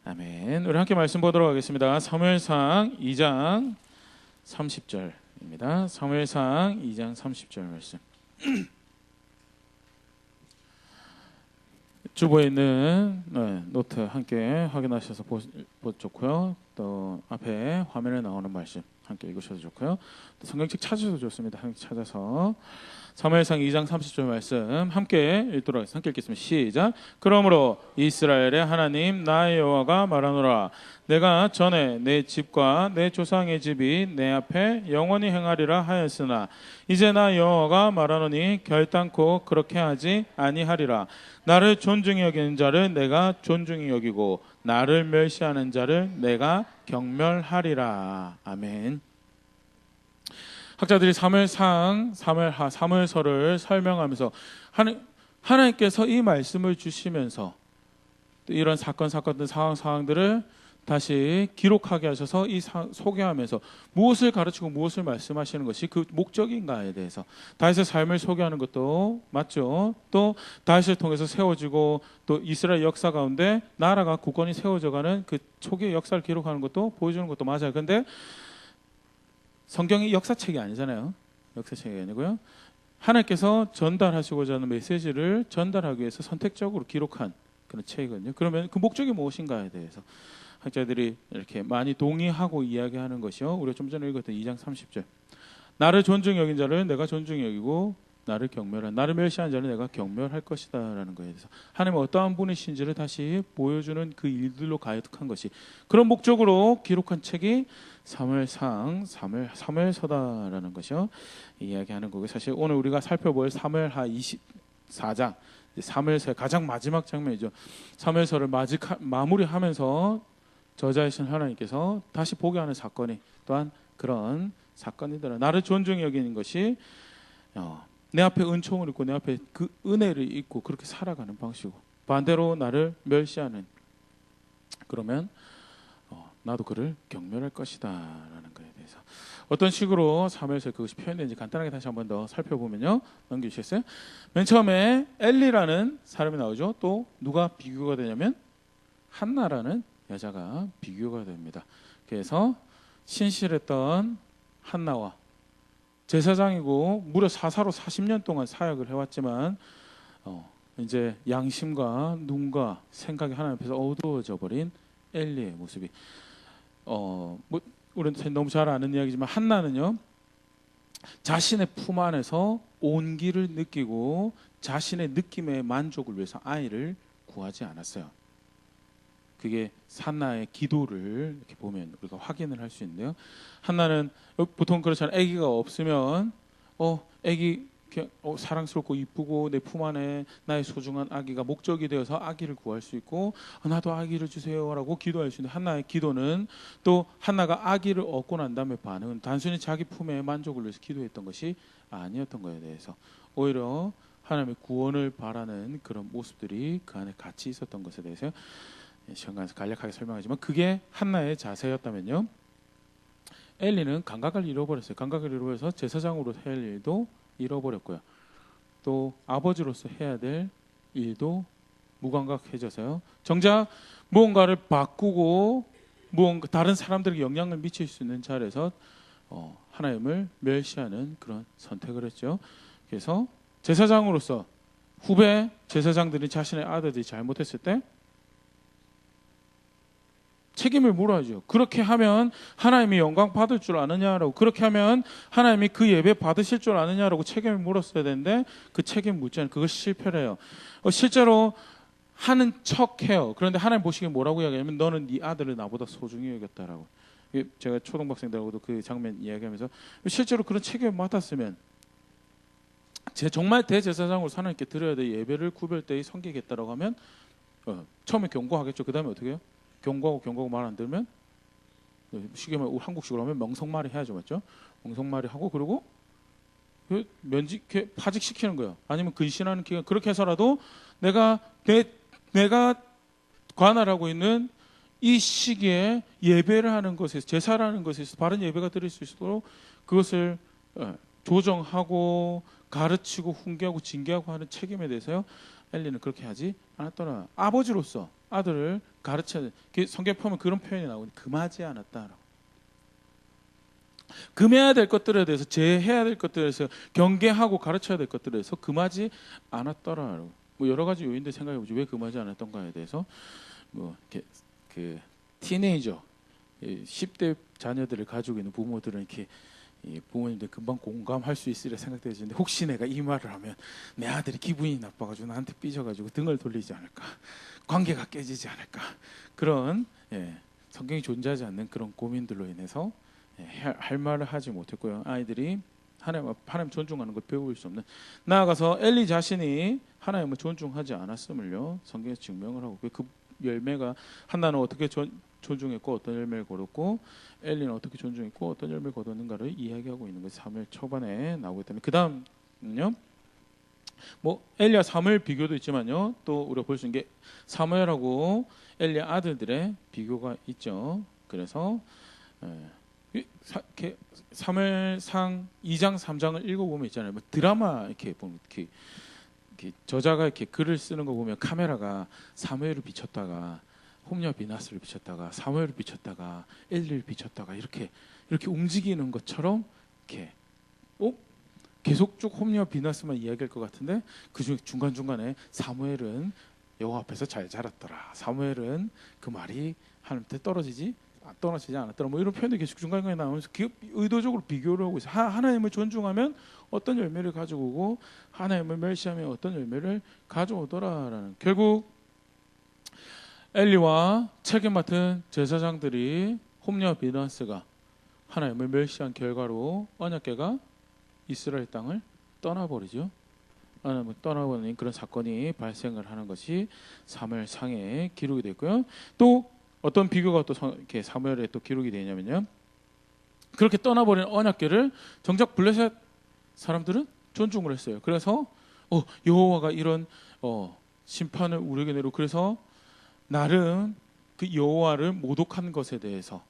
아멘. 우리 함께 말씀 보도록 하겠습니다. 사무엘상 2장 30절입니다. 사무엘상 2장 30절 말씀. 주보에 있는 노트 함께 확인하셔서 보셔도 좋고요. 또 앞에 화면에 나오는 말씀 함께 읽으셔도 좋고요. 또 성경책 찾으셔도 좋습니다. 함께 찾아서 사무엘상 2장 30절 말씀 함께 읽도록 하겠습니다. 함께 읽겠습니다. 시작. 그러므로 이스라엘의 하나님 나의 여호와가 말하노라. 내가 전에 내 집과 내 조상의 집이 내 앞에 영원히 행하리라 하였으나 이제 나 여호와가 말하노니 결단코 그렇게 하지 아니하리라. 나를 존중히 여기는 자를 내가 존중히 여기고 나를 멸시하는 자를 내가 경멸하리라. 아멘. 학자들이 사무엘상, 사무엘하, 사무엘서를 설명하면서 하나님께서 이 말씀을 주시면서 이런 사건들 상황들을 다시 기록하게 하셔서 소개하면서 무엇을 가르치고 무엇을 말씀하시는 것이 그 목적인가에 대해서 다윗의 삶을 소개하는 것도 맞죠. 또 다윗을 통해서 세워지고 또 이스라엘 역사 가운데 나라가 국권이 세워져가는 그 초기의 역사를 기록하는 것도 보여주는 것도 맞아요. 그런데 성경이 역사책이 아니잖아요. 역사책이 아니고요. 하나님께서 전달하시고자 하는 메시지를 전달하기 위해서 선택적으로 기록한 그런 책이거든요. 그러면 그 목적이 무엇인가에 대해서 학자들이 이렇게 많이 동의하고 이야기하는 것이요. 우리가 좀 전에 읽었던 2장 30절. 나를 존중히 여긴 자를 내가 존중히 여기고 나를 멸시한 자를 내가 경멸할 것이다 라는 거에 대해서 하나님은 어떠한 분이신지를 다시 보여주는 그 일들로 가득한 것이 그런 목적으로 기록한 책이 사무엘서다라는 것이요. 이야기하는 거고 사실 오늘 우리가 살펴볼 사무엘하 24장 사무엘서의 가장 마지막 장면이죠. 사무엘서를 마무리하면서 저자이신 하나님께서 다시 보게 하는 사건이 또한 그런 사건이더라. 나를 존중히 여기는 것이 내 앞에 은총을 입고 내 앞에 그 은혜를 입고 그렇게 살아가는 방식이고 반대로 나를 멸시하는 그러면 나도 그를 경멸할 것이다 라는 것에 대해서 어떤 식으로 사무엘서에 그것이 표현되는지 간단하게 다시 한번 더 살펴보면요. 넘겨주시겠어요? 맨 처음에 엘리라는 사람이 나오죠. 또 누가 비교가 되냐면 한나라는 여자가 비교가 됩니다. 그래서 신실했던 한나와 제사장이고 무려 사사로 40년 동안 사역을 해왔지만 이제 양심과 눈과 생각이 하나님 앞에서 어두워져 버린 엘리의 모습이 우리는 너무 잘 아는 이야기지만 한나는요 자신의 품 안에서 온기를 느끼고 자신의 느낌의 만족을 위해서 아이를 구하지 않았어요. 그게 한나의 기도를 이렇게 보면 우리가 확인을 할 수 있는데요. 한나는 보통 그렇잖아요. 아기가 없으면 아기 사랑스럽고 이쁘고 내 품 안에 나의 소중한 아기가 목적이 되어서 아기를 구할 수 있고 나도 아기를 주세요라고 기도할 수 있는데 한나의 기도는 또 한나가 아기를 얻고 난 다음에 반응은 단순히 자기 품의 만족을 위해서 기도했던 것이 아니었던 것에 대해서 오히려 하나님의 구원을 바라는 그런 모습들이 그 안에 같이 있었던 것에 대해서 시간에서 간략하게 설명하지만 그게 한나의 자세였다면요. 엘리는 감각을 잃어버렸어요. 감각을 잃어버려서 제사장으로 할 일도 잃어버렸고요. 또 아버지로서 해야 될 일도 무감각해져서요. 정작 무언가를 바꾸고 무언가 다른 사람들에게 영향을 미칠 수 있는 자리에서 하나님을 멸시하는 그런 선택을 했죠. 그래서 제사장으로서 후배 제사장들이 자신의 아들들이 잘못했을 때 책임을 물어야죠. 그렇게 하면 하나님이 영광 받을 줄 아느냐라고 그렇게 하면 하나님이 그 예배 받으실 줄 아느냐라고 책임을 물었어야 되는데 그 책임 묻지 않아요. 그걸 실패를 해요. 실제로 하는 척해요. 그런데 하나님 보시기에 뭐라고 이야기하냐면 너는 네 아들을 나보다 소중히 여겼다라고. 제가 초등학생들하고도 그 장면 이야기하면서 실제로 그런 책임을 맡았으면 정말 대제사장으로 하나님께 드려야 될 예배를 구별되이 섬기겠다라고 하면 처음에 경고하겠죠. 그 다음에 어떻게 해요? 경고하고 말 안 들으면 쉽게 말하면 한국식으로 하면 명성말이 해야죠. 맞죠? 명성말이 하고 그리고 파직시키는 거예요. 아니면 근신하는 기간 그렇게 해서라도 내가 관할하고 있는 이 시기에 예배를 하는 것에서 제사라는 것에서 바른 예배가 드릴 수 있도록 그것을 조정하고 가르치고 훈계하고 징계하고 하는 책임에 대해서요. 엘리는 그렇게 하지 않았더라. 아버지로서 아들을 가르쳐야 돼. 성경 보면 그런 표현이 나오니 금하지 않았다라고. 금해야 될 것들에 대해서, 제해야 될 것들에 대해서, 경계하고 가르쳐야 될 것들에 대해서 금하지 않았더라라고. 뭐 여러 가지 요인들 생각해 보죠. 왜 금하지 않았던가에 대해서. 뭐 이렇게 그 티네이저 10대 자녀들을 가지고 있는 부모들은 이렇게 부모님들 금방 공감할 수 있으리라 생각되는데, 혹시 내가 이 말을 하면 내 아들이 기분이 나빠가지고 나한테 삐져가지고 등을 돌리지 않을까, 관계가 깨지지 않을까, 그런 성경이 존재하지 않는 그런 고민들로 인해서 할 말을 하지 못했고요. 아이들이 하나님 존중하는 걸 배울 수 없는, 나아가서 엘리 자신이 하나님을 존중하지 않았음을요 성경에서 증명을 하고, 그 열매가, 한나는 어떻게 존중했고 어떤 열매를 거뒀고, 엘리는 어떻게 존중했고 어떤 열매를 거뒀는가를 이야기하고 있는 것이 사무엘 초반에 나오기 때문에, 그 다음은요, 뭐 엘리와 사무엘 비교도 있지만요, 또 우리가 볼 수 있는 게 사무엘하고 엘리 아들들의 비교가 있죠. 그래서 사무엘상 2장 3장을 읽어보면 있잖아요. 뭐 드라마 이렇게 보면 이렇게 저자가 이렇게 글을 쓰는 거 보면 카메라가 사무엘을 비췄다가 홈리와 비나스를 비췄다가 사무엘을 비췄다가 엘리를 비췄다가 이렇게 움직이는 것처럼 이렇게 계속 쭉 홈리와 비나스만 이야기할 것 같은데, 그 중에 중간중간에 사무엘은 여호와 앞에서 잘 자랐더라, 사무엘은 그 말이 하나님한테 떨어지지 않았더라, 뭐 이런 표현이 계속 중간중간에 나오면서 의도적으로 비교를 하고 있어요. 하나님을 존중하면 어떤 열매를 가지고 오고, 하나님을 멸시하면 어떤 열매를 가져오더라라는, 결국 엘리와 책임 맡은 제사장들이, 홈리와 비나스가 하나님을 멸시한 결과로 언약궤가 이스라엘 땅을 떠나버리죠. 하나님을 떠나버리는 그런 사건이 발생을 하는 것이 사무엘상에 기록이 됐고요. 또 어떤 비교가 또 이렇게 사무엘에 또 기록이 되냐면요, 그렇게 떠나버린 언약궤를 정작 블레셋 사람들은 존중을 했어요. 그래서 여호와가 이런 심판을 우리에게 내리고, 그래서 나름 그 여호와를 모독한 것에 대해서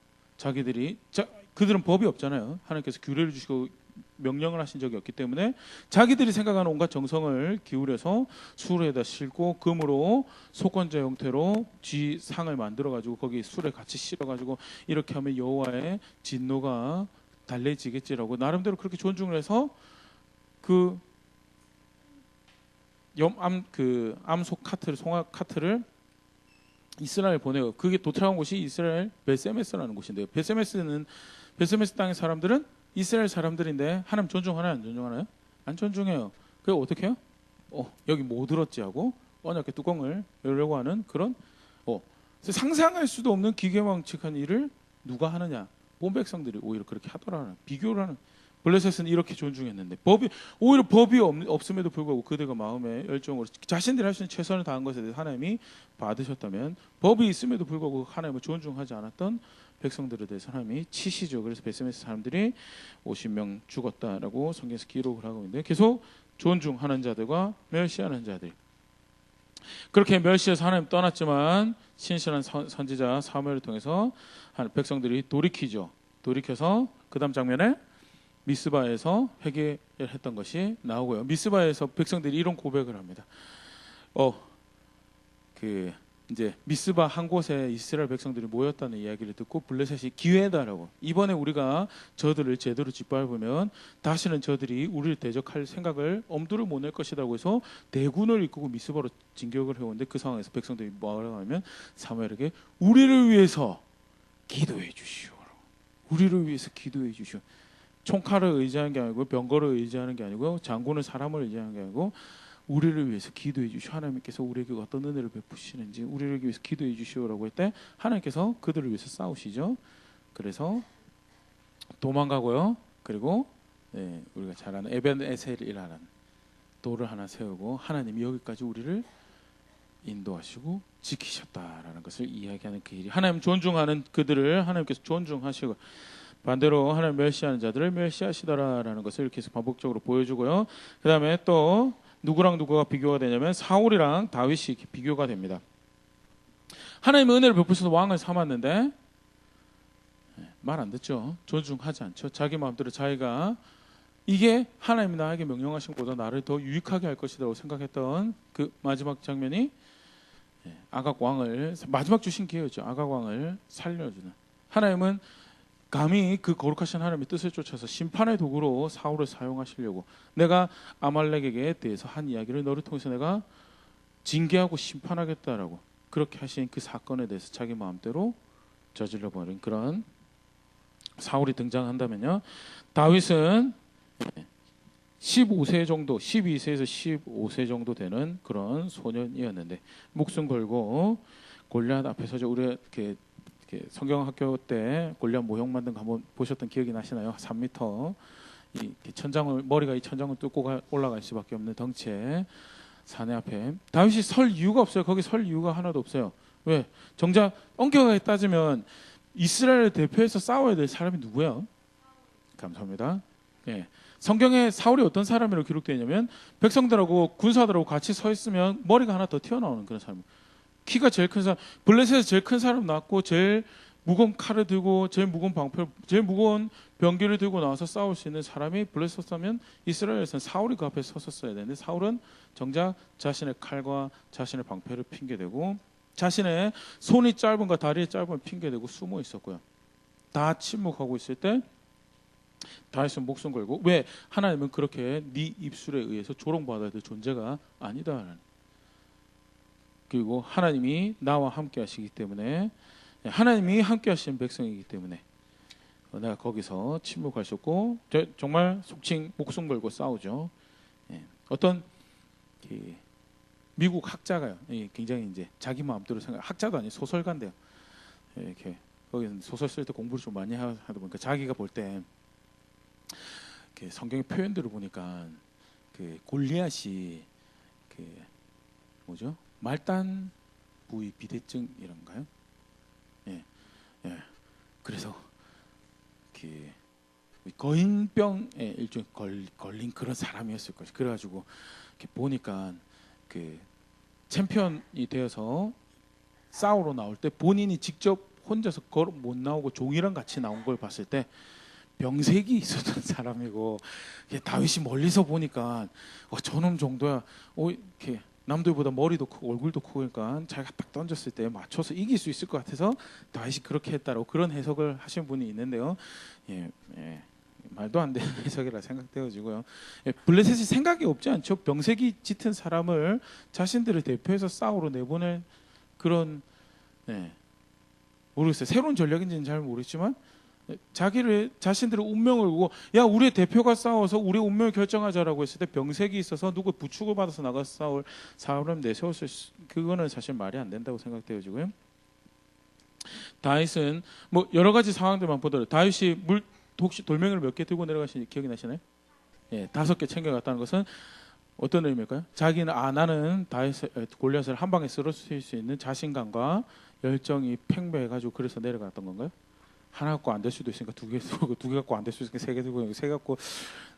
그들은 법이 없잖아요. 하나님께서 규례를 주시고 명령을 하신 적이 없기 때문에 자기들이 생각하는 온갖 정성을 기울여서 수레에다 싣고 금으로 속건자 형태로 쥐상을 만들어 가지고 거기 술에 같이 실어 가지고 이렇게 하면 여호와의 진노가 달래지겠지라고 나름대로 그렇게 존중을 해서 그 암소 카트를, 송아 카트를 이스라엘 보내고, 그게 도착한 곳이 이스라엘 베세메스라는 곳인데요. 베세메스 땅의 사람들은 이스라엘 사람들인데 하나님 존중하나요? 안 존중하나요? 안 존중해요. 그게 어떻게 해요? 여기 못 들었지 하고 언약궤 뚜껑을 열려고 하는 그런 상상할 수도 없는 기계망측한 일을 누가 하느냐? 온 백성들이 오히려 그렇게 하더라는, 비교를 하는. 블레셋은 이렇게 존중했는데 오히려 법이 없음에도 불구하고 그들과 마음의 열정으로 자신들이 할 수 있는 최선을 다한 것에 대해서 하나님이 받으셨다면, 법이 있음에도 불구하고 하나님을 존중하지 않았던 백성들에 대해서 하나님이 치시죠. 그래서 베세메스 사람들이 50명 죽었다라고 성경에서 기록을 하고 있는데, 계속 존중하는 자들과 멸시하는 자들, 그렇게 멸시해서 하나님 떠났지만 신실한 선지자 사무엘을 통해서 백성들이 돌이켜서 그 다음 장면에 미스바에서 회개했던 것이 나오고요. 미스바에서 백성들이 이런 고백을 합니다. 이제 미스바 한 곳에 이스라엘 백성들이 모였다는 이야기를 듣고 블레셋이 기회다라고, 이번에 우리가 저들을 제대로 짓밟으면 다시는 저들이 우리를 대적할 생각을 엄두를 못 낼 것이라고 해서 대군을 이끌고 미스바로 진격을 해오는데, 그 상황에서 백성들이 뭐라고 하면 사무엘에게 우리를 위해서 기도해 주시오. 우리를 위해서 기도해 주시오. 총칼을 의지하는 게 아니고 병거를 의지하는 게 아니고 장군을 사람을 의지하는 게 아니고 우리를 위해서 기도해 주시오. 하나님께서 우리에게 어떤 은혜를 베푸시는지 우리를 위해서 기도해 주시오라고 할 때 하나님께서 그들을 위해서 싸우시죠. 그래서 도망가고요. 그리고 우리가 잘 아는 에벤에셀이라는 돌을 하나 세우고 하나님이 여기까지 우리를 인도하시고 지키셨다라는 것을 이야기하는 그 일이, 하나님 존중하는 그들을 하나님께서 존중하시고 반대로 하나님 멸시하는 자들을 멸시하시더라라는 것을 계속 반복적으로 보여주고요. 그 다음에 또 누구랑 누구가 비교가 되냐면 사울이랑 다윗이 비교가 됩니다. 하나님의 은혜를 베푸셔서 왕을 삼았는데 말 안 듣죠. 존중하지 않죠. 자기 마음대로 자기가 이게 하나님이 나에게 명령하신 것보다 나를 더 유익하게 할 것이라고 생각했던 그 마지막 장면이 아각 왕을 마지막 주신 기회였죠. 아각 왕을 살려주는 하나님은 감히 그 거룩하신 하나님의 뜻을 쫓아서 심판의 도구로 사울을 사용하시려고 내가 아말렉에게 대해서 한 이야기를 너를 통해서 내가 징계하고 심판하겠다라고 그렇게 하신 그 사건에 대해서 자기 마음대로 저질러 버린 그런 사울이 등장한다면요. 다윗은 15세 정도, 12세에서 15세 정도 되는 그런 소년이었는데 목숨 걸고 골리앗 앞에 서죠. 우리 이렇게 성경 학교 때 골리앗 모형 만든 거 한번 보셨던 기억이 나시나요? 3m 이 천장을 머리가 이 천장을 뚫고 올라갈 수밖에 없는 덩치에 사내 앞에 다윗이 설 이유가 없어요. 거기 설 이유가 하나도 없어요. 왜? 정작 엄격하게 따지면 이스라엘을 대표해서 싸워야 될 사람이 누구야? 감사합니다. 예. 성경에 사울이 어떤 사람으로 기록되어 있냐면 백성들하고 군사들하고 같이 서 있으면 머리가 하나 더 튀어나오는 그런 사람. 키가 제일 큰 사람, 블레셋에서 제일 큰 사람 낳고 제일 무거운 칼을 들고 제일 무거운 방패, 제일 무거운 병기를 들고 나와서 싸울 수 있는 사람이 블레셋이었다면 이스라엘에서는 사울이 그 앞에 섰었어야 되는데 사울은 정작 자신의 칼과 자신의 방패를 핑계대고 자신의 손이 짧은가 다리가 짧은 핑계대고 숨어 있었고요. 다 침묵하고 있을 때 다윗은 목숨 걸고 왜 하나님은 그렇게 네 입술에 의해서 조롱받아야 될 존재가 아니다. 그리고 하나님이 나와 함께 하시기 때문에 하나님이 함께 하시는 백성이기 때문에 내가 거기서 침묵할 수 없고 정말 속칭 목숨 걸고 싸우죠. 어떤 미국 학자가요. 굉장히 이제 자기 마음대로 생각 학자도 아니고 소설가인데요. 이렇게 거기서 소설 쓸 때 공부를 좀 많이 하다 보니까 자기가 볼 때 성경의 표현들을 보니까 그 골리앗이 그 뭐죠? 말단 부위 비대증이란가요? 예. 그래서 그 거인병에 일종의 걸린 그런 사람이었을 것이. 그래가지고 이렇게 보니까 그 챔피언이 되어서 싸우러 나올 때 본인이 직접 혼자서 걸어 못 나오고 종이랑 같이 나온 걸 봤을 때 병색이 있었던 사람이고 다윗이 멀리서 보니까 저놈 정도야 이렇게 남들보다 머리도 크고 얼굴도 크고 그러니까 자기가 딱 던졌을 때 맞춰서 이길 수 있을 것 같아서 다윗이 그렇게 했다라고 그런 해석을 하신 분이 있는데요. 말도 안 되는 해석이라 생각되어지고요. 블레셋이 생각이 없지 않죠. 병색이 짙은 사람을 자신들을 대표해서 싸우러 내보낼 그런 모르겠어요. 새로운 전략인지는 잘 모르지만 자신들의 운명을 보고 야 우리의 대표가 싸워서 우리의 운명을 결정하자라고 했을 때 병색이 있어서 누구 부축을 받아서 나가서 싸울 사울을 내세웠을 그거는 사실 말이 안 된다고 생각되어지고요. 다윗은 뭐 여러 가지 상황들만 보더라도 다윗이 혹시 돌멩이를 몇 개 들고 내려가신 기억이 나시나요? 5개 챙겨갔다는 것은 어떤 의미일까요? 자기는 나는 골리앗을 한 방에 쓰러뜨릴 수 있는 자신감과 열정이 팽배해가지고 그래서 내려갔던 건가요? 하나 갖고 안 될 수도 있으니까 2개 들고 2개 갖고 안 될 수도 있으니까 3개 들고 3개 갖고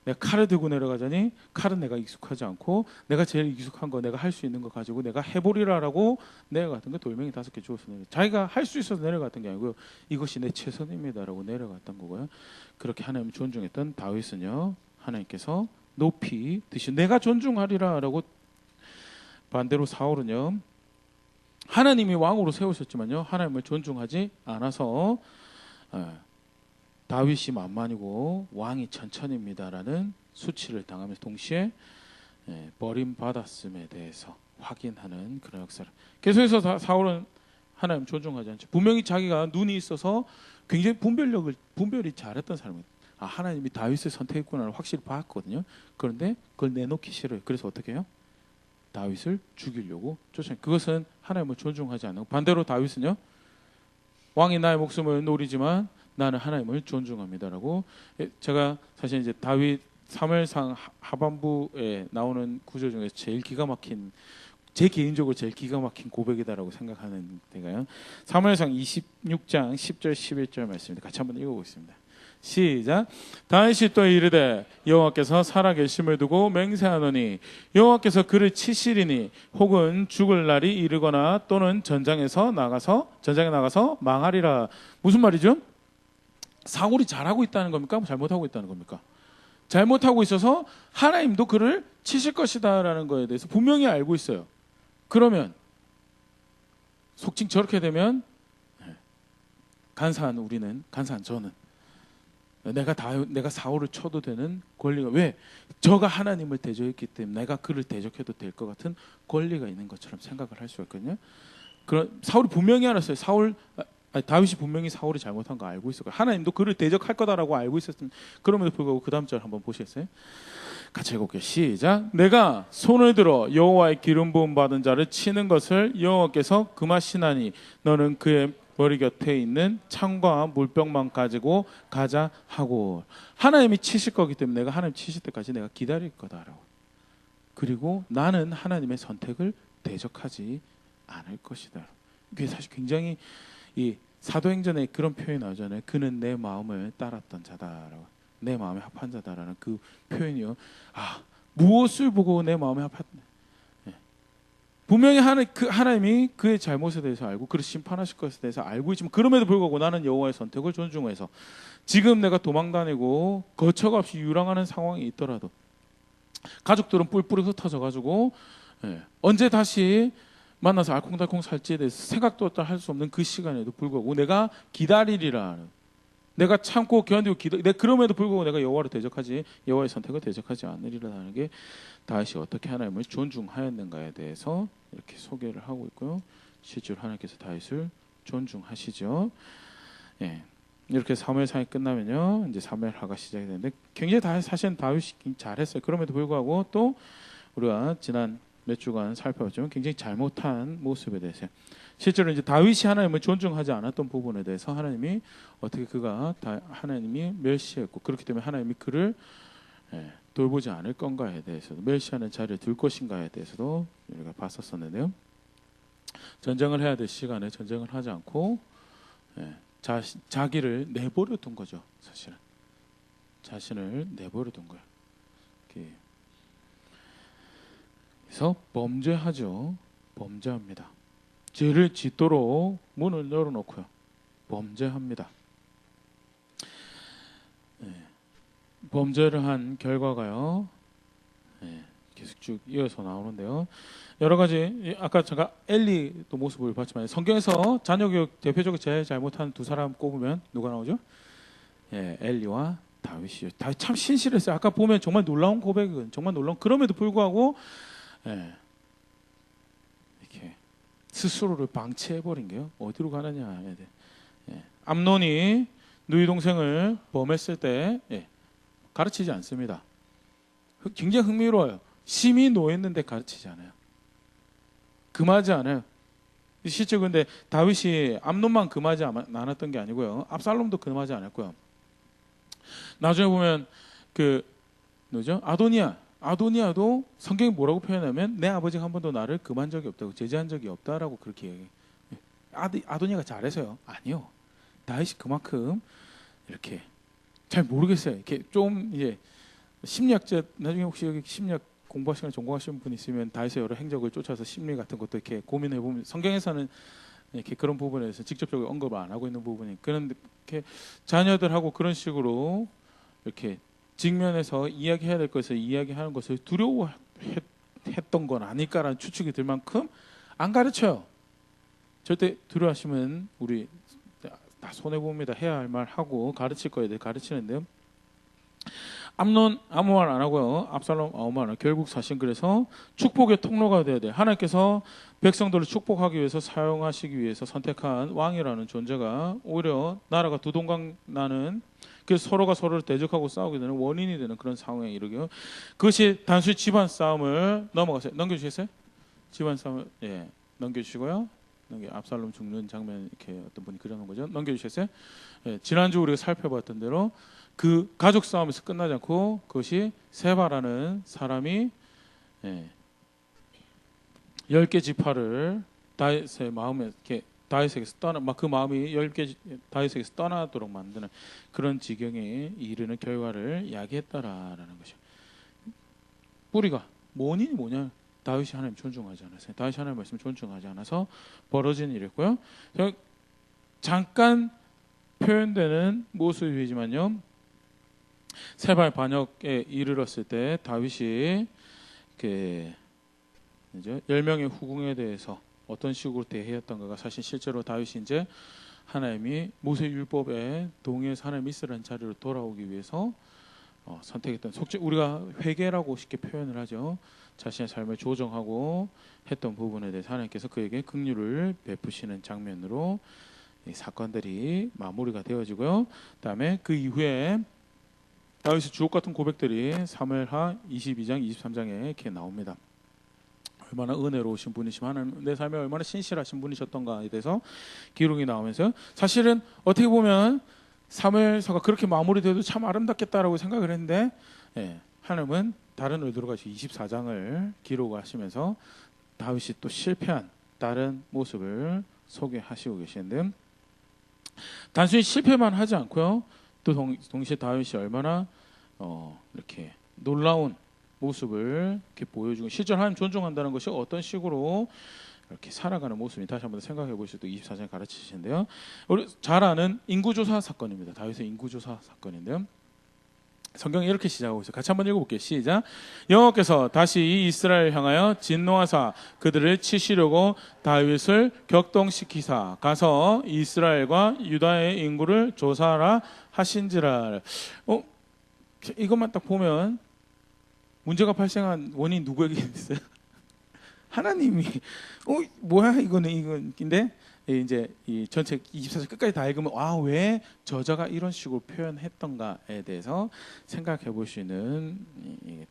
내가 칼을 들고 내려가자니 칼은 내가 익숙하지 않고 내가 제일 익숙한 거 내가 할 수 있는 거 가지고 내가 해보리라라고 내려갔던 거 돌멩이 5개 주워서 자기가 할 수 있어서 내려갔던 게 아니고요. 이것이 내 최선입니다라고 내려갔던 거고요. 그렇게 하나님을 존중했던 다윗은요. 하나님께서 높이 드신 내가 존중하리라라고 반대로 사울은요. 하나님이 왕으로 세우셨지만요. 하나님을 존중하지 않아서 다윗이 만만이고 왕이 천천입니다라는 수치를 당하면서 동시에 버림받았음에 대해서 확인하는 그런 역사를 계속해서 사울은 하나님 존중하지 않죠. 분명히 자기가 눈이 있어서 굉장히 분별이 잘했던 사람입니다. 하나님이 다윗을 선택했구나를 확실히 봤거든요. 그런데 그걸 내놓기 싫어요. 그래서 어떻게 해요? 다윗을 죽이려고 쫓아요. 그것은 하나님을 존중하지 않고 반대로 다윗은요. 왕이 나의 목숨을 노리지만 나는 하나님을 존중합니다라고. 제가 사실 이제 다윗 사무엘상 하반부에 나오는 구절 중에서 제일 기가 막힌 제 개인적으로 제일 기가 막힌 고백이다라고 생각하는 데가요. 사무엘상 26장 10절 11절 말씀입니다. 같이 한번 읽어보겠습니다. 시작. 다윗이 또 이르되 여호와께서 살아계심을 두고 맹세하노니 여호와께서 그를 치시리니 혹은 죽을 날이 이르거나 또는 전장에 나가서 망하리라. 무슨 말이죠? 사울이 잘하고 있다는 겁니까? 잘못하고 있다는 겁니까? 잘못하고 있어서 하나님도 그를 치실 것이다라는 거에 대해서 분명히 알고 있어요. 그러면 속칭 저렇게 되면 간사한 우리는, 간사한 저는 내가 사울을 쳐도 되는 권리가, 왜? 저가 하나님을 대적했기 때문에 내가 그를 대적해도 될 것 같은 권리가 있는 것처럼 생각을 할 수가 있거든요. 그런 사울이 분명히 알았어요. 다윗이 분명히 사울이 잘못한 거 알고 있었고 하나님도 그를 대적할 거다라고 알고 있었으면, 그럼에도 불구하고 그 다음 절 한번 보시겠어요? 같이 읽어볼게요. 시작. 내가 손을 들어 여호와의 기름 부음 받은 자를 치는 것을 여호와께서 금하시나니 너는 그의 머리 곁에 있는 창과 물병만 가지고 가자 하고, 하나님이 치실 거기 때문에 내가 하나님 치실 때까지 내가 기다릴 거다라고. 그리고 나는 하나님의 선택을 대적하지 않을 것이다. 이게 사실 굉장히 이 사도행전에 그런 표현이 나오잖아요. 그는 내 마음을 따랐던 자다라고. 내 마음에 합한 자다라는 그 표현이요. 무엇을 보고 내 마음에 합한, 분명히 하나님이 그의 잘못에 대해서 알고 그를 심판하실 것에 대해서 알고 있지만, 그럼에도 불구하고 나는 여호와의 선택을 존중해서 지금 내가 도망다니고 거처가 없이 유랑하는 상황이 있더라도, 가족들은 뿔뿔이 흩어져 가지고 언제 다시 만나서 알콩달콩 살지에 대해서 생각도 할 수 없는 그 시간에도 불구하고 내가 기다리리라, 내가 참고 견디고 그럼에도 불구하고 내가 여호와를 대적하지, 여호와의 선택을 대적하지 않으리라는 게 다윗이 어떻게 하나님을 존중하였는가에 대해서 이렇게 소개를 하고 있고요. 실제로 하나님께서 다윗을 존중하시죠. 이렇게 사무엘상이 끝나면요, 이제 사무엘하가 시작이 되는데, 굉장히 사실은 다윗이 잘했어요. 그럼에도 불구하고 또 우리가 지난 몇 주간 살펴봤지만 굉장히 잘못한 모습에 대해서, 실제로 이제 다윗이 하나님을 존중하지 않았던 부분에 대해서 하나님이 어떻게 하나님이 멸시했고, 그렇기 때문에 하나님이 그를 돌보지 않을 건가에 대해서도, 멸시하는 자리를 둘 것인가에 대해서도 우리가 봤었었는데요. 전쟁을 해야 될 시간에 전쟁을 하지 않고 자기를 내버려 둔 거죠. 사실은 자신을 내버려 둔 거예요. 그래서 범죄하죠. 범죄합니다. 죄를 짓도록 문을 열어놓고요, 범죄합니다. 범죄를 한 결과가요, 계속 쭉 이어서 나오는데요. 여러 가지, 아까 제가 엘리도 모습을 봤지만, 성경에서 자녀교육 대표적으로 제일 잘못한 두 사람 꼽으면 누가 나오죠? 엘리와 다윗이요. 다윗 참 신실했어요. 아까 보면 정말 놀라운 고백은, 정말 놀라운, 그럼에도 불구하고 이렇게 스스로를 방치해버린 게요, 어디로 가느냐. 암논이 누이 동생을 범했을 때 가르치지 않습니다. 굉장히 흥미로워요. 심히 노했는데 가르치지 않아요. 금하지 않아요. 실제 근데 다윗이 암논만 금하지 않았던 게 아니고요, 압살롬도 금하지 않았고요. 나중에 보면 누구죠? 아도니아도 성경이 뭐라고 표현하면 내 아버지가 한 번도 나를 금한 적이 없다고, 제지한 적이 없다라고 그렇게 얘기해요. 아도니아가 잘해서요? 아니요. 다윗이 그만큼 이렇게 잘 모르겠어요. 이렇게 좀 이제 심리학자, 나중에 혹시 여기 심리학 공부할 시간에 전공하시는 분 있으면 다윗의 여러 행적을 쫓아서 심리 같은 것도 이렇게 고민해 보면, 성경에서는 이렇게 그런 부분에 대해서 직접적으로 언급을 안 하고 있는 부분이, 그런데 이렇게 자녀들하고 그런 식으로 이렇게 직면해서 이야기해야 될 것을 이야기하는 것을 두려워했던 건 아닐까라는 추측이 들 만큼 안 가르쳐요. 절대 두려워하시면 우리 다 손해봅니다. 해야 할 말 하고 가르칠 거에 대해 가르치는데요. 암논 아무 말 안 하고요, 압살롬 아무 말 안 하고, 결국 사실 그래서 축복의 통로가 돼야 돼요. 하나님께서 백성들을 축복하기 위해서 사용하시기 위해서 선택한 왕이라는 존재가 오히려 나라가 두동강 나는, 그래서 서로가 서로를 대적하고 싸우게 되는 원인이 되는 그런 상황에 이르게요. 그것이 단순히 집안 싸움을 넘어가세요. 넘겨주시겠어요? 집안 싸움을 넘겨주시고요. 압살롬 죽는 장면 이렇게 어떤 분이 그려놓은 거죠. 넘겨주시겠어요? 지난주 우리가 살펴봤던 대로 그 가족 싸움에서 끝나지 않고, 그것이 세바라는 사람이 10개 지파를 다윗의 마음에 이렇게 다윗에게서 그 마음이 10개 다윗에게서 떠나도록 만드는 그런 지경에 이르는 결과를 야기했다라는 것이죠. 뿌리가 원인이 뭐냐? 다윗이 하나님 존중하지 않았어요. 다윗이 하나님 말씀 존중하지 않아서 벌어진 일이었고요. 잠깐 표현되는 모습이지만요, 세발 반역에 이르렀을 때 다윗이 10명의 후궁에 대해서 어떤 식으로 대해였던가가 사실 실제로 다윗이 이제 하나님이 모세율법에 동의해서 하나님 이스라엘 자리로 돌아오기 위해서 선택했던 우리가 회개라고 쉽게 표현을 하죠. 자신의 삶을 조정하고 했던 부분에 대해서 하나님께서 그에게 긍휼을 베푸시는 장면으로 이 사건들이 마무리가 되어지고요. 그다음에 그 이후에 다윗의 주옥 같은 고백들이 사무엘하 22장 23장에 이렇게 나옵니다. 얼마나 은혜로우신 분이시면 하나님 내 삶에 얼마나 신실하신 분이셨던가에 대해서 기록이 나오면서 사실은 어떻게 보면 사무엘서가 그렇게 마무리돼도 참 아름답겠다라고 생각을 했는데 하나님은 다른 의도로 가지고 24장을 기록하시면서 다윗이 또 실패한 다른 모습을 소개하시고 계시는데 단순히 실패만 하지 않고요. 또 동시에 다윗이 얼마나 이렇게 놀라운 모습을 이렇게 보여주고 실제로 하나님 존중한다는 것이 어떤 식으로 이렇게 살아가는 모습이 다시 한번 생각해 보실 때 24장에 가르치시는데요. 우리 잘 아는 인구조사 사건입니다. 다윗의 인구조사 사건인데요. 성경이 이렇게 시작하고 있어요. 같이 한번 읽어볼게요. 시작. 여호와께서 다시 이스라엘 향하여 진노하사 그들을 치시려고 다윗을 격동시키사 가서 이스라엘과 유다의 인구를 조사하라 하신지라. 이것만 딱 보면 문제가 발생한 원인이 누구에게 있어요? 하나님이 뭐야 이건데 이제 이 전체 24절 끝까지 다 읽으면 왜 저자가 이런 식으로 표현했던가에 대해서 생각해 볼 수 있는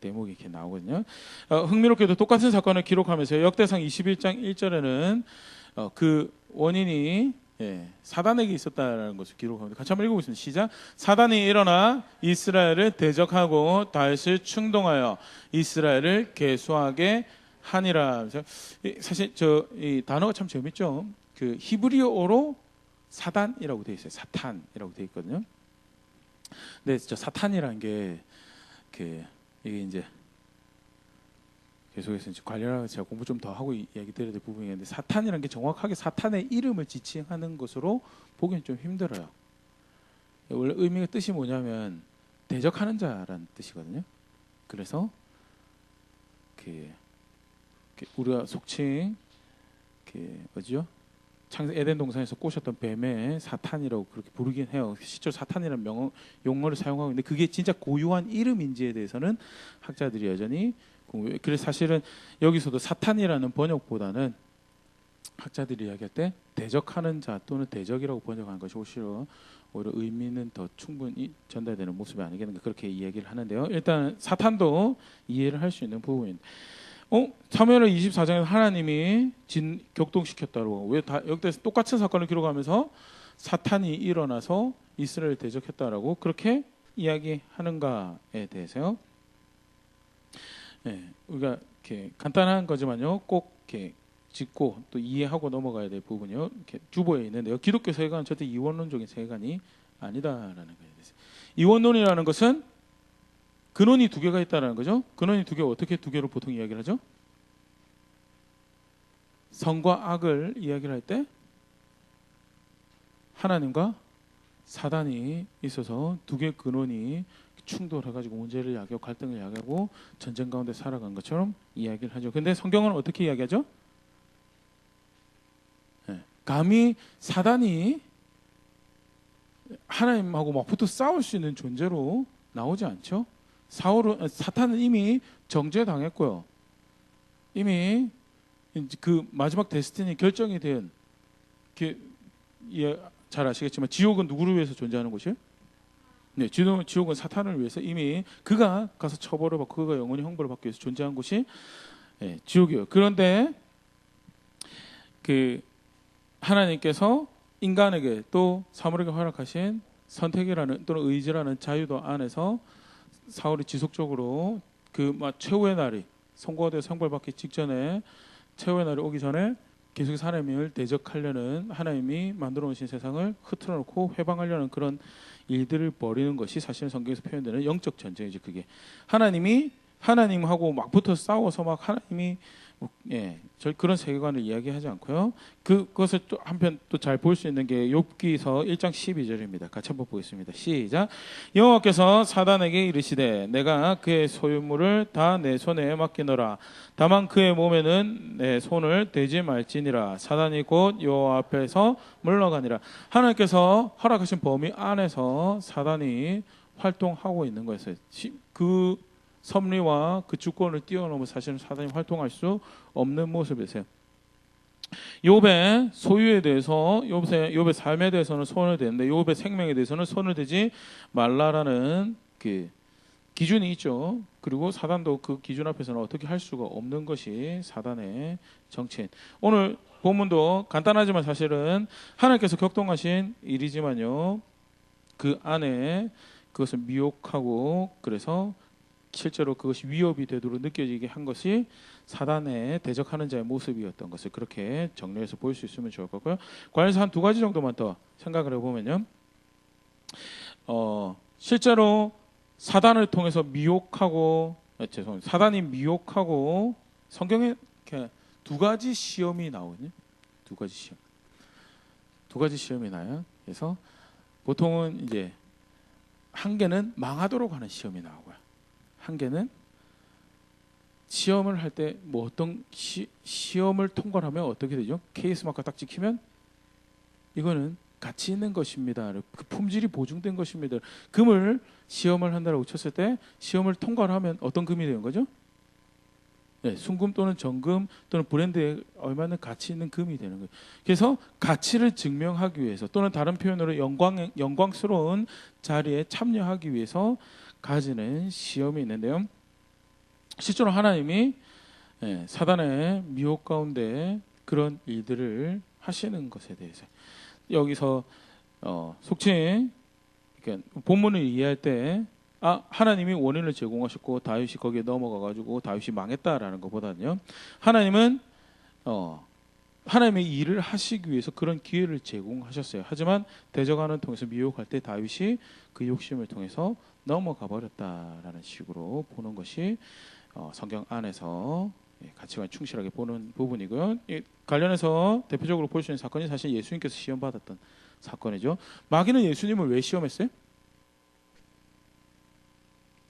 대목이 이렇게 나오거든요. 흥미롭게도 똑같은 사건을 기록하면서 역대상 21장 1절에는 그 원인이 사단에게 있었다라는 것을 기록합니다. 같이 한번 읽어보겠습니다. 시작. 사단이 일어나 이스라엘을 대적하고 다윗을 충동하여 이스라엘을 계수하게 하니라. 사실 이 단어가 참 재밌죠. 그 히브리어로 사단이라고 되어 있어요. 사탄이라고 되어 있거든요. 근데 진짜 사탄이라는 게 이게 이제 계속해서 관련해서 제가 공부 좀 더 하고 얘기 드려야 될 부분이 있는데 사탄이라는 게 정확하게 사탄의 이름을 지칭하는 것으로 보기는 좀 힘들어요. 원래 의미가 뜻이 뭐냐면 대적하는 자라는 뜻이거든요. 그래서 우리가 속칭 뭐죠? 에덴 동산에서 꼬셨던 뱀의 사탄이라고 그렇게 부르긴 해요. 실제로 사탄이라는 용어를 사용하고 있는데 그게 진짜 고유한 이름인지에 대해서는 학자들이 여전히 그래서 사실은 여기서도 사탄이라는 번역보다는 학자들이 이야기할 때 대적하는 자 또는 대적이라고 번역하는 것이 오히려 의미는 더 충분히 전달되는 모습이 아니겠는가 그렇게 이야기를 하는데요. 일단 사탄도 이해를 할 수 있는 부분입니다. 사무엘하 24장에서 하나님이 격동시켰다고 왜 역대에서 똑같은 사건을 기록하면서 사탄이 일어나서 이스라엘을 대적했다라고 그렇게 이야기하는가에 대해서요. 우리가 이렇게 간단한 거지만요, 꼭 이렇게 짚고 또 이해하고 넘어가야 될 부분이요. 이렇게 주보에 있는데요. 기독교 세계관은 절대 이원론적인 세계관이 아니다라는 거예요. 이원론이라는 것은 근원이 두 개가 있다는 거죠. 근원이 두 개 어떻게 두 개로 보통 이야기를 하죠? 선과 악을 이야기를 할 때 하나님과 사단이 있어서 두 개의 근원이 충돌해가지고 문제를 야기하고 갈등을 야기하고 전쟁 가운데 살아간 것처럼 이야기를 하죠. 근데 성경은 어떻게 이야기하죠? 감히 사단이 하나님하고 막 붙어 싸울 수 있는 존재로 나오지 않죠. 사탄은 이미 정죄당했고요. 이미 그 마지막 데스티니 결정이 된 잘 아시겠지만 지옥은 누구를 위해서 존재하는 곳이에요? 네, 지옥은 사탄을 위해서 이미 그가 가서 처벌을 받고 그가 영원히 형벌을 받기 위해서 존재한 곳이 지옥이에요. 그런데 하나님께서 인간에게 또 사물에게 허락하신 선택이라는 또는 의지라는 자유도 안에서 사울이 지속적으로 최후의 날이 선고가 되어 형벌받기 직전에 최후의 날이 오기 전에 계속해서 하나님을 대적하려는 하나님이 만들어 놓으신 세상을 흐트러 놓고 회방하려는 그런 일들을 벌이는 것이 사실 성경에서 표현되는 영적 전쟁이죠. 그게 하나님하고 막 붙어 싸워서 막 하나님이 예, 그런 세계관을 이야기하지 않고요. 그것을 또 한편 또 잘 볼 수 있는 게 욥기서 1장 12절입니다. 같이 한번 보겠습니다. 시작. 여호와께서 사단에게 이르시되 내가 그의 소유물을 다 내 손에 맡기노라. 다만 그의 몸에는 내 손을 대지 말지니라. 사단이 곧 여호와 앞에서 물러가니라. 하나님께서 허락하신 범위 안에서 사단이 활동하고 있는 것이에요. 그 섭리와 그 주권을 뛰어넘어 사실은 사단이 활동할 수 없는 모습이세요. 욥의 소유에 대해서 욥의 삶에 대해서는 손을 대는데 욥의 생명에 대해서는 손을 대지 말라라는 그 기준이 있죠. 그리고 사단도 그 기준 앞에서는 어떻게 할 수가 없는 것이 사단의 정체인. 오늘 본문도 간단하지만 사실은 하나님께서 격동하신 일이지만요. 그 안에 그것을 미혹하고 그래서 실제로 그것이 위협이 되도록 느껴지게 한 것이 사단에 대적하는 자의 모습이었던 것을 그렇게 정리해서 볼 수 있으면 좋을 것 같고요. 관련해서 한 두 가지 정도만 더 생각을 해보면요. 실제로 사단을 통해서 사단이 미혹하고 성경에 이렇게 두 가지 시험이 나오거든요. 두 가지 시험이 나요. 그래서 보통은 이제 한 개는 망하도록 하는 시험이 나오고요. 한 개는 시험을 할 때 뭐 어떤 시험을 통과하면 어떻게 되죠? 케이스 마크 딱 찍히면 이거는 가치 있는 것입니다. 그 품질이 보증된 것입니다. 금을 시험을 한다라고 쳤을 때 시험을 통과하면 어떤 금이 되는 거죠? 네, 순금 또는 정금 또는 브랜드에 얼마나 가치 있는 금이 되는 거예요. 그래서 가치를 증명하기 위해서 또는 다른 표현으로 영광스러운 자리에 참여하기 위해서 가지는 시험이 있는데요. 실제로 하나님이 사단의 미혹 가운데 그런 일들을 하시는 것에 대해서 여기서 속칭 그러니까 본문을 이해할 때 하나님이 원인을 제공하셨고 다윗이 거기에 넘어가가지고 다윗이 망했다라는 것보다는요. 하나님은 하나님의 일을 하시기 위해서 그런 기회를 제공하셨어요. 하지만 대적하는 통해서 미혹할 때 다윗이 그 욕심을 통해서 넘어가 버렸다라는 식으로 보는 것이 성경 안에서 가치관에 충실하게 보는 부분이고요. 관련해서 대표적으로 볼 수 있는 사건이 사실 예수님께서 시험받았던 사건이죠. 마귀는 예수님을 왜 시험했어요?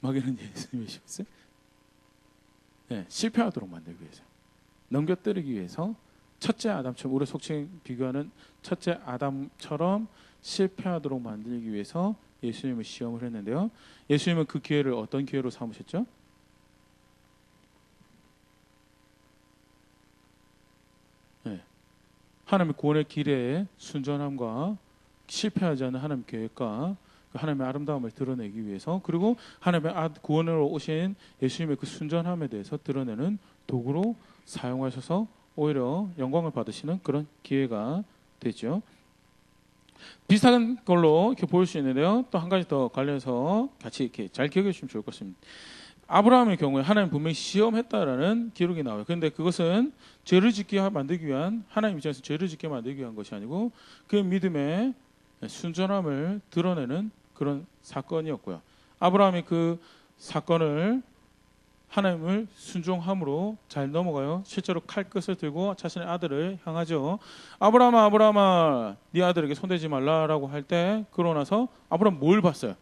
마귀는 예수님을 시험했어요? 네, 실패하도록 만들기 위해서, 넘겨뜨리기 위해서 첫째 아담처럼 우리 속칭 비교하는 첫째 아담처럼 실패하도록 만들기 위해서 예수님을 시험을 했는데요. 예수님은 그 기회를 어떤 기회로 삼으셨죠? 네. 하나님의 구원의 길에 순전함과 실패하지 않는 하나님의 계획과 하나님의 아름다움을 드러내기 위해서 그리고 하나님의 구원으로 오신 예수님의 그 순전함에 대해서 드러내는 도구로 사용하셔서 오히려 영광을 받으시는 그런 기회가 되죠. 비슷한 걸로 이렇게 보일 수 있는데요. 또 한 가지 더 관련해서 같이 이렇게 잘 기억해 주시면 좋을 것 같습니다. 아브라함의 경우에 하나님 분명히 시험했다라는 기록이 나와요. 그런데 그것은 죄를 짓게 만들기 위한 하나님 입장에서 죄를 짓게 만들기 위한 것이 아니고 그의 믿음의 순전함을 드러내는 그런 사건이었고요. 아브라함이 그 사건을 하나님을 순종함으로 잘 넘어가요. 실제로 칼끝을 들고 자신의 아들을 향하죠. 아브라함아, 아브라함아, 네 아들에게 손대지 말라라고 할 때 그러고 나서 아브라함 뭘 봤어요?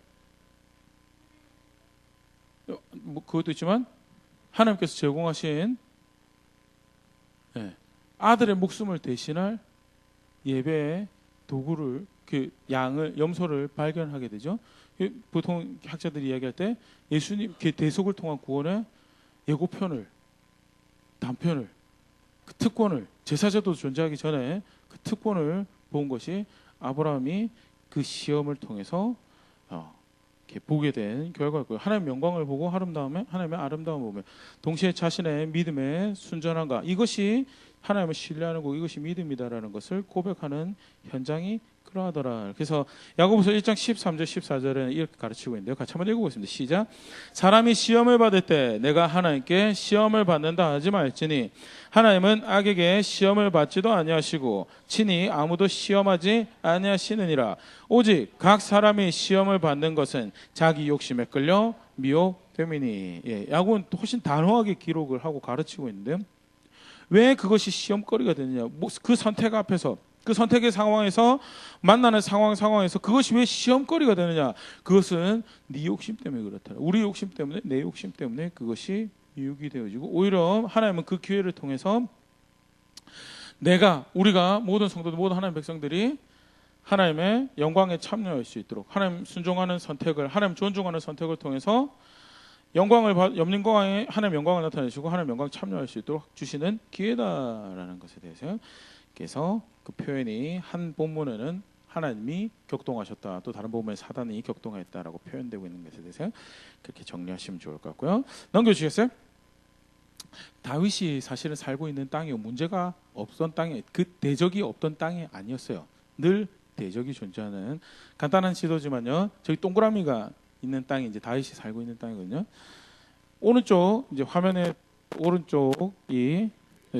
그것도 있지만 하나님께서 제공하신 아들의 목숨을 대신할 예배의 도구를 그 양을 염소를 발견하게 되죠. 보통 학자들이 이야기할 때 예수님 대속을 통한 구원의 예고편을 단편을 그 특권을 제사제도 존재하기 전에 그 특권을 본 것이 아브라함이 그 시험을 통해서 이렇게 보게 된 결과였고요. 하나님의 영광을 보고 하나님의 아름다움을 보며 동시에 자신의 믿음의 순전함과 이것이 하나님을 신뢰하는 거 이것이 믿음이다라는 것을 고백하는 현장이 그러하더라. 그래서 야고보서 1장 13절 14절에는 이렇게 가르치고 있는데요. 같이 한번 읽어보겠습니다. 시작. 사람이 시험을 받을 때 내가 하나님께 시험을 받는다 하지 말지니 하나님은 악에게 시험을 받지도 아니하시고 친히 아무도 시험하지 아니하시느니라. 오직 각 사람이 시험을 받는 것은 자기 욕심에 끌려 미혹됨이니. 야고보는 훨씬 단호하게 기록을 하고 가르치고 있는데요. 왜 그것이 시험거리가 되느냐? 그 선택 앞에서, 그 선택의 상황에서, 만나는 상황에서 그것이 왜 시험거리가 되느냐? 그것은 네 욕심 때문에 그렇다. 우리 욕심 때문에, 내 욕심 때문에 그것이 유혹이 되어지고, 오히려 하나님은 그 기회를 통해서 우리가 모든 성도들, 모든 하나님 백성들이 하나님의 영광에 참여할 수 있도록, 하나님 순종하는 선택을, 하나님 존중하는 선택을 통해서 하나님 영광을 나타내시고 하나님 영광에 참여할 수 있도록 주시는 기회다라는 것에 대해서, 그래서 그 표현이 한 본문에는 하나님이 격동하셨다, 또 다른 본문에 사단이 격동했다라고 표현되고 있는 것에 대해서 그렇게 정리하시면 좋을 것 같고요. 넘겨주시겠어요? 다윗이 사실은 살고 있는 땅이 문제가 없던 땅이, 그 대적이 없던 땅이 아니었어요. 늘 대적이 존재하는 간단한 지도지만요, 저기 동그라미가 있는 땅이 이제 다윗이 살고 있는 땅이거든요. 오른쪽 이제 화면의 오른쪽이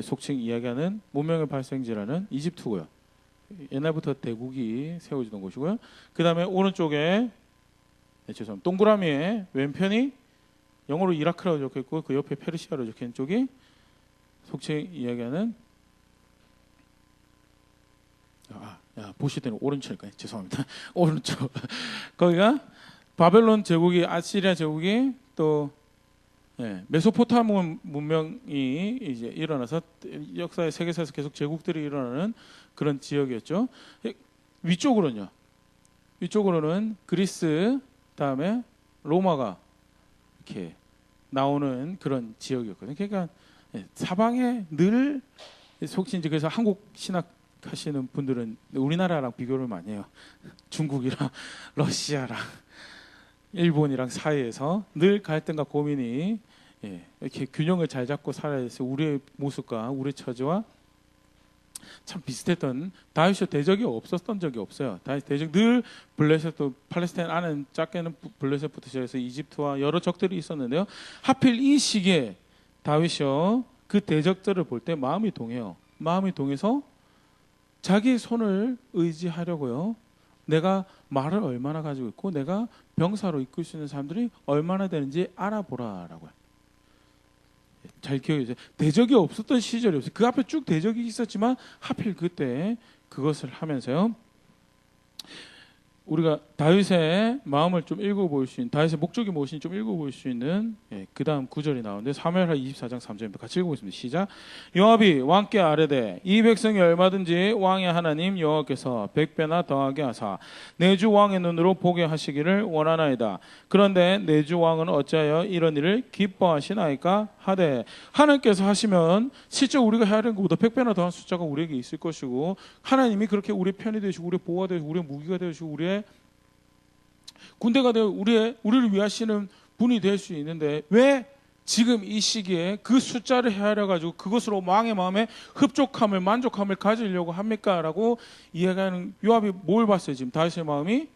속칭 이야기하는 문명의 발생지라는 이집트고요. 옛날부터 대국이 세워지던 곳이고요. 그 다음에 오른쪽에 동그라미의 왼편이 영어로 이라크라고 적혀있고 그 옆에 페르시아로 적혀있는 쪽이 속칭 이야기하는 보실 때는 오른쪽일까요? 죄송합니다. 오른쪽 거기가 바벨론 제국이, 아시리아 제국이, 또 메소포타미아 문명이 이제 일어나서 역사의 세계사에서 계속 제국들이 일어나는 그런 지역이었죠. 위쪽으로는 그리스, 다음에 로마가 이렇게 나오는 그런 지역이었거든요. 그러니까 사방에 늘 속칭 이제, 그래서 한국 신학 하시는 분들은 우리나라랑 비교를 많이 해요. 중국이랑 러시아랑 일본이랑 사이에서 늘 갈등과 고민이 이렇게 균형을 잘 잡고 살아야 해서 우리의 모습과 우리의 처지와 참 비슷했던, 다윗이 대적이 없었던 적이 없어요. 다윗 대적 늘 블레셋도, 팔레스타인 안은 작게는 블레셋부터 시작해서 이집트와 여러 적들이 있었는데요. 하필 이 시기에 다윗이요, 그 대적들을 볼 때 마음이 동해요. 마음이 동해서 자기 손을 의지하려고요. 내가 말을 얼마나 가지고 있고 내가 병사로 이끌 수 있는 사람들이 얼마나 되는지 알아보라라고요. 잘 기억해 주세요. 대적이 없었던 시절이 없어요. 그 앞에 쭉 대적이 있었지만 하필 그때 그것을 하면서요, 우리가 다윗의 마음을 좀 읽어볼 수 있는, 다윗의 목적이 무엇인지 좀 읽어볼 수 있는 그 다음 구절이 나오는데, 사무엘하 24장 3절입니다. 같이 읽어보겠습니다. 시작. 요압이 왕께 아뢰되 이 백성이 얼마든지 왕의 하나님 여호와께서 100배나 더하게 하사 내 주 왕의 눈으로 보게 하시기를 원하나이다. 그런데 내 주 왕은 어찌하여 이런 일을 기뻐하시나이까 하되, 하나님께서 하시면 실제 우리가 해야 하는 것보다 100배나 더한 숫자가 우리에게 있을 것이고, 하나님이 그렇게 우리의 편이 되시고 우리의 보호가 되시고 우리의 무기가 되시고 우리의 군대가 되어 우리를 위하시는 분이 될 수 있는데, 왜 지금 이 시기에 그 숫자를 헤아려 가지고 그것으로 왕의 마음에 흡족함을, 만족함을 가지려고 합니까? 라고 이야기하는, 요압이 뭘 봤어요? 지금 다윗의 마음이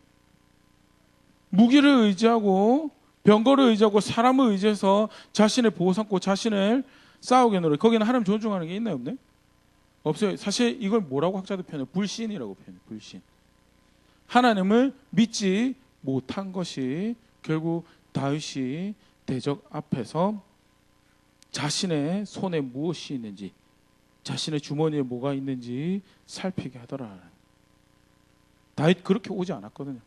무기를 의지하고 병거를 의지하고 사람을 의지해서 자신의 보호 삼고 자신을 싸우게 노래. 거기는 하나님 존중하는 게 있나요, 없나요? 없어요. 사실 이걸 뭐라고 학자들 표현해요? 불신이라고 표현해요. 불신. 하나님을 믿지 못한 것이 결국 다윗이 대적 앞에서 자신의 손에 무엇이 있는지, 자신의 주머니에 뭐가 있는지 살피게 하더라. 다윗 그렇게 오지 않았거든요.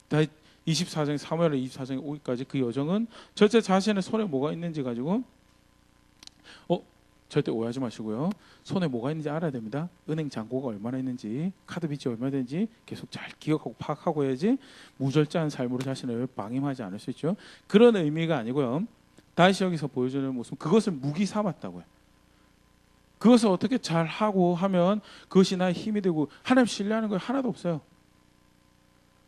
다윗 24장, 사무엘하 24장에 오기까지 그 여정은 절대 자신의 손에 뭐가 있는지 가지고 절대 오해하지 마시고요. 손에 뭐가 있는지 알아야 됩니다. 은행 잔고가 얼마나 있는지, 카드 빚이 얼마나 되는지 계속 잘 기억하고 파악하고 해야지 무절제한 삶으로 자신을 방임하지 않을 수 있죠. 그런 의미가 아니고요. 다윗이 여기서 보여주는 모습, 그것을 무기 삼았다고요. 그것을 어떻게 잘하고 하면 그것이 나의 힘이 되고, 하나님 신뢰하는 거 하나도 없어요.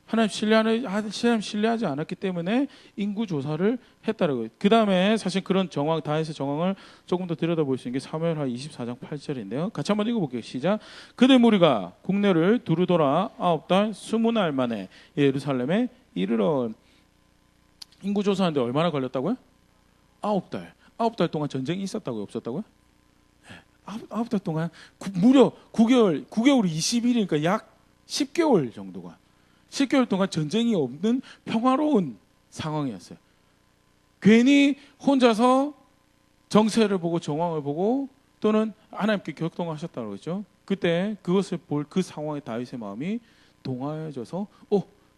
하나님 신뢰하지 않았기 때문에 인구 조사를 했다라고요. 그 다음에 사실 그런 정황, 다윗의 정황을 조금 더 들여다볼 수 있는 게 사무엘하 24장 8절인데요. 같이 한번 읽어볼게요. 시작. 그들 무리가 국내를 두루 돌아 9달 20날 만에 예루살렘에 이르러. 인구 조사하는데 얼마나 걸렸다고요? 9달. 9달 동안 전쟁이 있었다고요? 없었다고요? 9달 동안 무려 9개월 20일이니까 약 10개월 정도가, 10개월 동안 전쟁이 없는 평화로운 상황이었어요. 괜히 혼자서 정세를 보고 정황을 보고 또는 하나님께 격동하셨다고 그러죠. 그때 그것을 볼 그 상황에 다윗의 마음이 동하여져서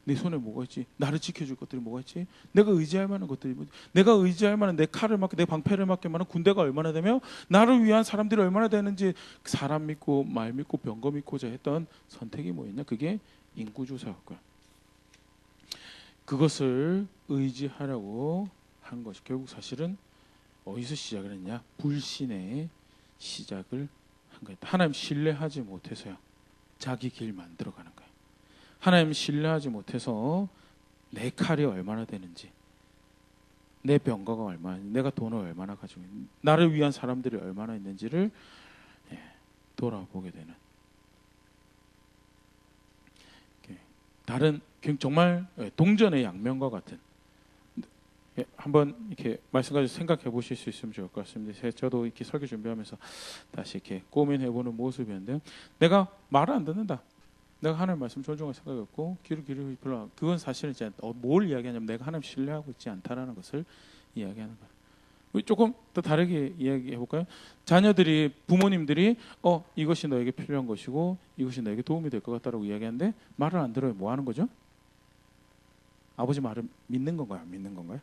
내 손에 뭐가 있지? 나를 지켜줄 것들이 뭐가 있지? 내가 의지할 만한 것들이 뭐지? 내가 의지할 만한 내 칼을 맞게 내 방패를 맞게 만한 군대가 얼마나 되며 나를 위한 사람들이 얼마나 되는지 사람 믿고 말 믿고 병거 믿고자 했던 선택이 뭐였냐? 그게 인구조사였고요. 그것을 의지하려고 한 것이 결국 사실은 어디서 시작을 했냐? 불신의 시작을 한 거였다. 하나님 신뢰하지 못해서요. 자기 길 만들어가는 거예요. 하나님 신뢰하지 못해서 내 칼이 얼마나 되는지, 내 병거가 얼마나, 내가 돈을 얼마나 가지고 있는지, 나를 위한 사람들이 얼마나 있는지를 돌아보게 되는 다른 정말 동전의 양면과 같은 한번 이렇게 말씀 가지고 생각해 보실 수 있으면 좋을 것 같습니다. 저도 이렇게 설교 준비하면서 다시 이렇게 고민해 보는 모습이었는데요. 내가 말을 안 듣는다. 내가 하나님 말씀 존중할 생각이 없고 귀를 별로 그건 사실은 이제 뭘 이야기하냐면 내가 하나님 신뢰하고 있지 않다라는 것을 이야기하는 거예요. 조금 더 다르게 이야기해 볼까요? 자녀들이 부모님들이 이것이 너에게 필요한 것이고 이것이 너에게 도움이 될 것 같다라고 이야기하는데 말을 안 들어요. 뭐 하는 거죠? 아버지 말을 믿는 건가요? 안 믿는 건가요?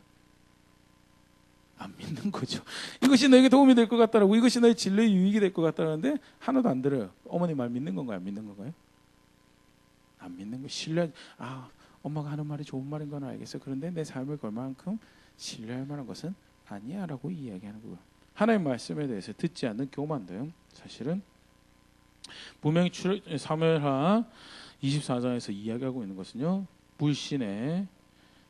안 믿는 거죠. 이것이 너에게 도움이 될 것 같다라고 이것이 너의 진로에 유익이 될 것 같다는데 하나도 안 들어요. 어머니 말 믿는 건가요? 안 믿는 건가요? 안 믿는 거. 신뢰. 엄마가 하는 말이 좋은 말인 건 알겠어. 그런데 내 삶을 걸 만큼 신뢰할 만한 것은 아니야라고 이야기하는 거예요. 하나님 말씀에 대해서 듣지 않는 교만도요. 사실은 분명히 사무엘하 24장에서 이야기하고 있는 것은요. 불신의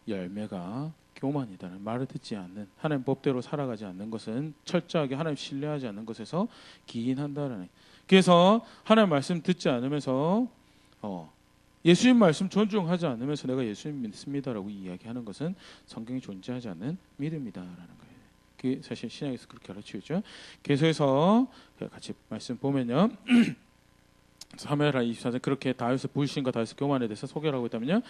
열매가 교만이다는 말을 듣지 않는 하나님 법대로 살아가지 않는 것은 철저하게 하나님 신뢰하지 않는 것에서 기인한다라는. 그래서 하나님 말씀 듣지 않으면서 예수님 말씀 존중하지 않으면서 내가 예수님 믿습니다라고 이야기하는 것은 성경이 존재하지 않는 믿음이다라는 거예요. 그게 사실 신약에서 그렇게 가르치죠. 계속해서 같이 말씀 보면요. 사무엘하 24장 그렇게 다윗의 불신과 다윗의 교만에 대해서 소개를 하고 있다면요.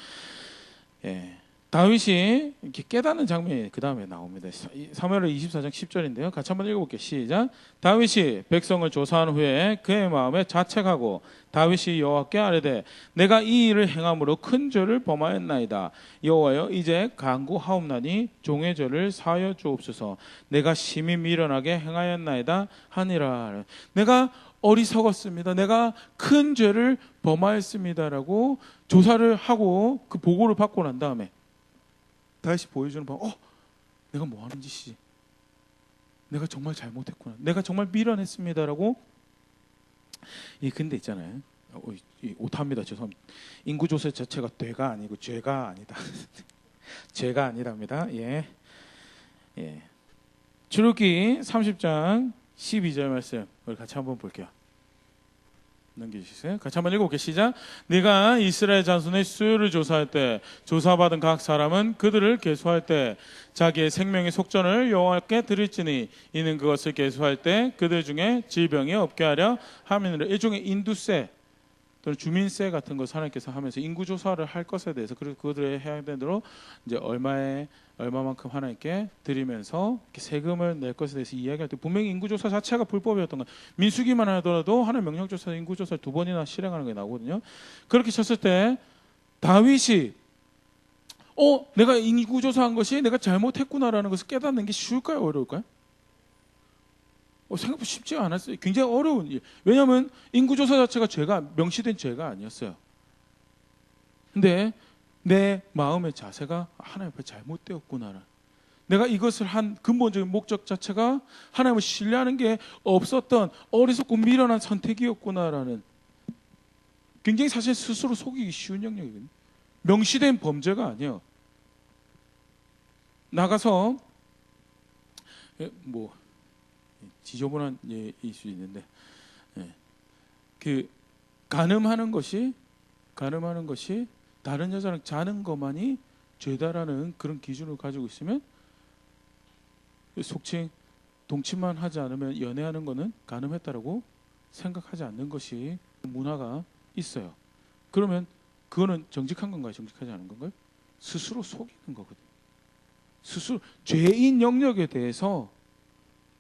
다윗이 이렇게 깨닫는 장면이 그 다음에 나옵니다. 사무엘하 24장 10절인데요. 같이 한번 읽어볼게요. 시작. 다윗이 백성을 조사한 후에 그의 마음에 자책하고 다윗이 여호와께 아뢰되 내가 이 일을 행함으로 큰 죄를 범하였나이다. 여호와여 이제 간구하옵나니 종의 죄를 사하여 주옵소서. 내가 심히 미련하게 행하였나이다 하니라. 내가 어리석었습니다. 내가 큰 죄를 범하였습니다라고 조사를 하고 그 보고를 받고 난 다음에 다시 보여주는 방, 내가 뭐 하는 짓이지? 내가 정말 잘못했구나. 내가 정말 미련했습니다라고. 근데 있잖아요. 오타입니다. 죄송합니다. 인구조사 자체가 죄가 아니고 죄가 아니다. 죄가 아니랍니다. 출애굽기 30장 12절 말씀 우리 같이 한번 볼게요. 넘겨주세요. 같이 한번 읽어볼게요. 시작. 네가 이스라엘 자손의 수요를 조사할 때 조사받은 각 사람은 그들을 계수할 때 자기의 생명의 속전을 여호와께 드릴지니 이는 그것을 계수할 때 그들 중에 질병이 없게 하려 함이니라. 일종의 인두세 또는 주민세 같은 것을 하나님께서 하면서 인구조사를 할 것에 대해서 그리고 그들의 해야 되는 대로 이제 얼마만큼 하나님께 드리면서 세금을 낼 것에 대해서 이야기할 때 분명히 인구조사 자체가 불법이었던 것. 민수기만 하더라도 하나님 명령조사 인구조사를 2번이나 실행하는 게 나오거든요. 그렇게 쳤을 때 다윗이 내가 인구조사한 것이 내가 잘못했구나라는 것을 깨닫는 게 쉬울까요? 어려울까요? 생각보다 쉽지가 않았어요. 굉장히 어려운 일. 왜냐하면 인구조사 자체가 명시된 죄가 아니었어요. 근데 내 마음의 자세가 하나님 앞에 잘못되었구나. 내가 이것을 한 근본적인 목적 자체가 하나님을 신뢰하는 게 없었던 어리석고 미련한 선택이었구나라는 굉장히 사실 스스로 속이기 쉬운 영역이거든요. 명시된 범죄가 아니에요. 나가서 지저분한 예일 수 있는데 그 간음하는 것이 다른 여자랑 자는 것만이 죄다라는 그런 기준을 가지고 있으면 속칭 동침만 하지 않으면 연애하는 것은 간음했다라고 생각하지 않는 것이 문화가 있어요. 그러면 그거는 정직한 건가요? 정직하지 않은 건가요? 스스로 속이는 거거든요. 스스로 죄인 영역에 대해서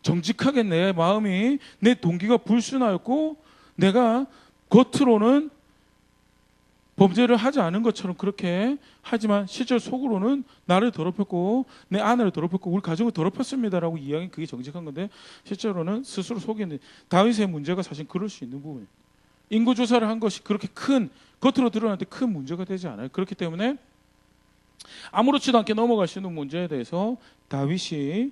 정직하게 내 마음이 내 동기가 불순하였고 내가 겉으로는 범죄를 하지 않은 것처럼 그렇게 하지만 실제로 속으로는 나를 더럽혔고 내 아내를 더럽혔고 우리 가정을 더럽혔습니다라고 이야기는 그게 정직한 건데 실제로는 스스로 속이는 다윗의 문제가 사실 그럴 수 있는 부분이에요. 인구 조사를 한 것이 그렇게 큰 겉으로 드러날 때 큰 문제가 되지 않아요. 그렇기 때문에 아무렇지도 않게 넘어갈 수 있는 문제에 대해서 다윗이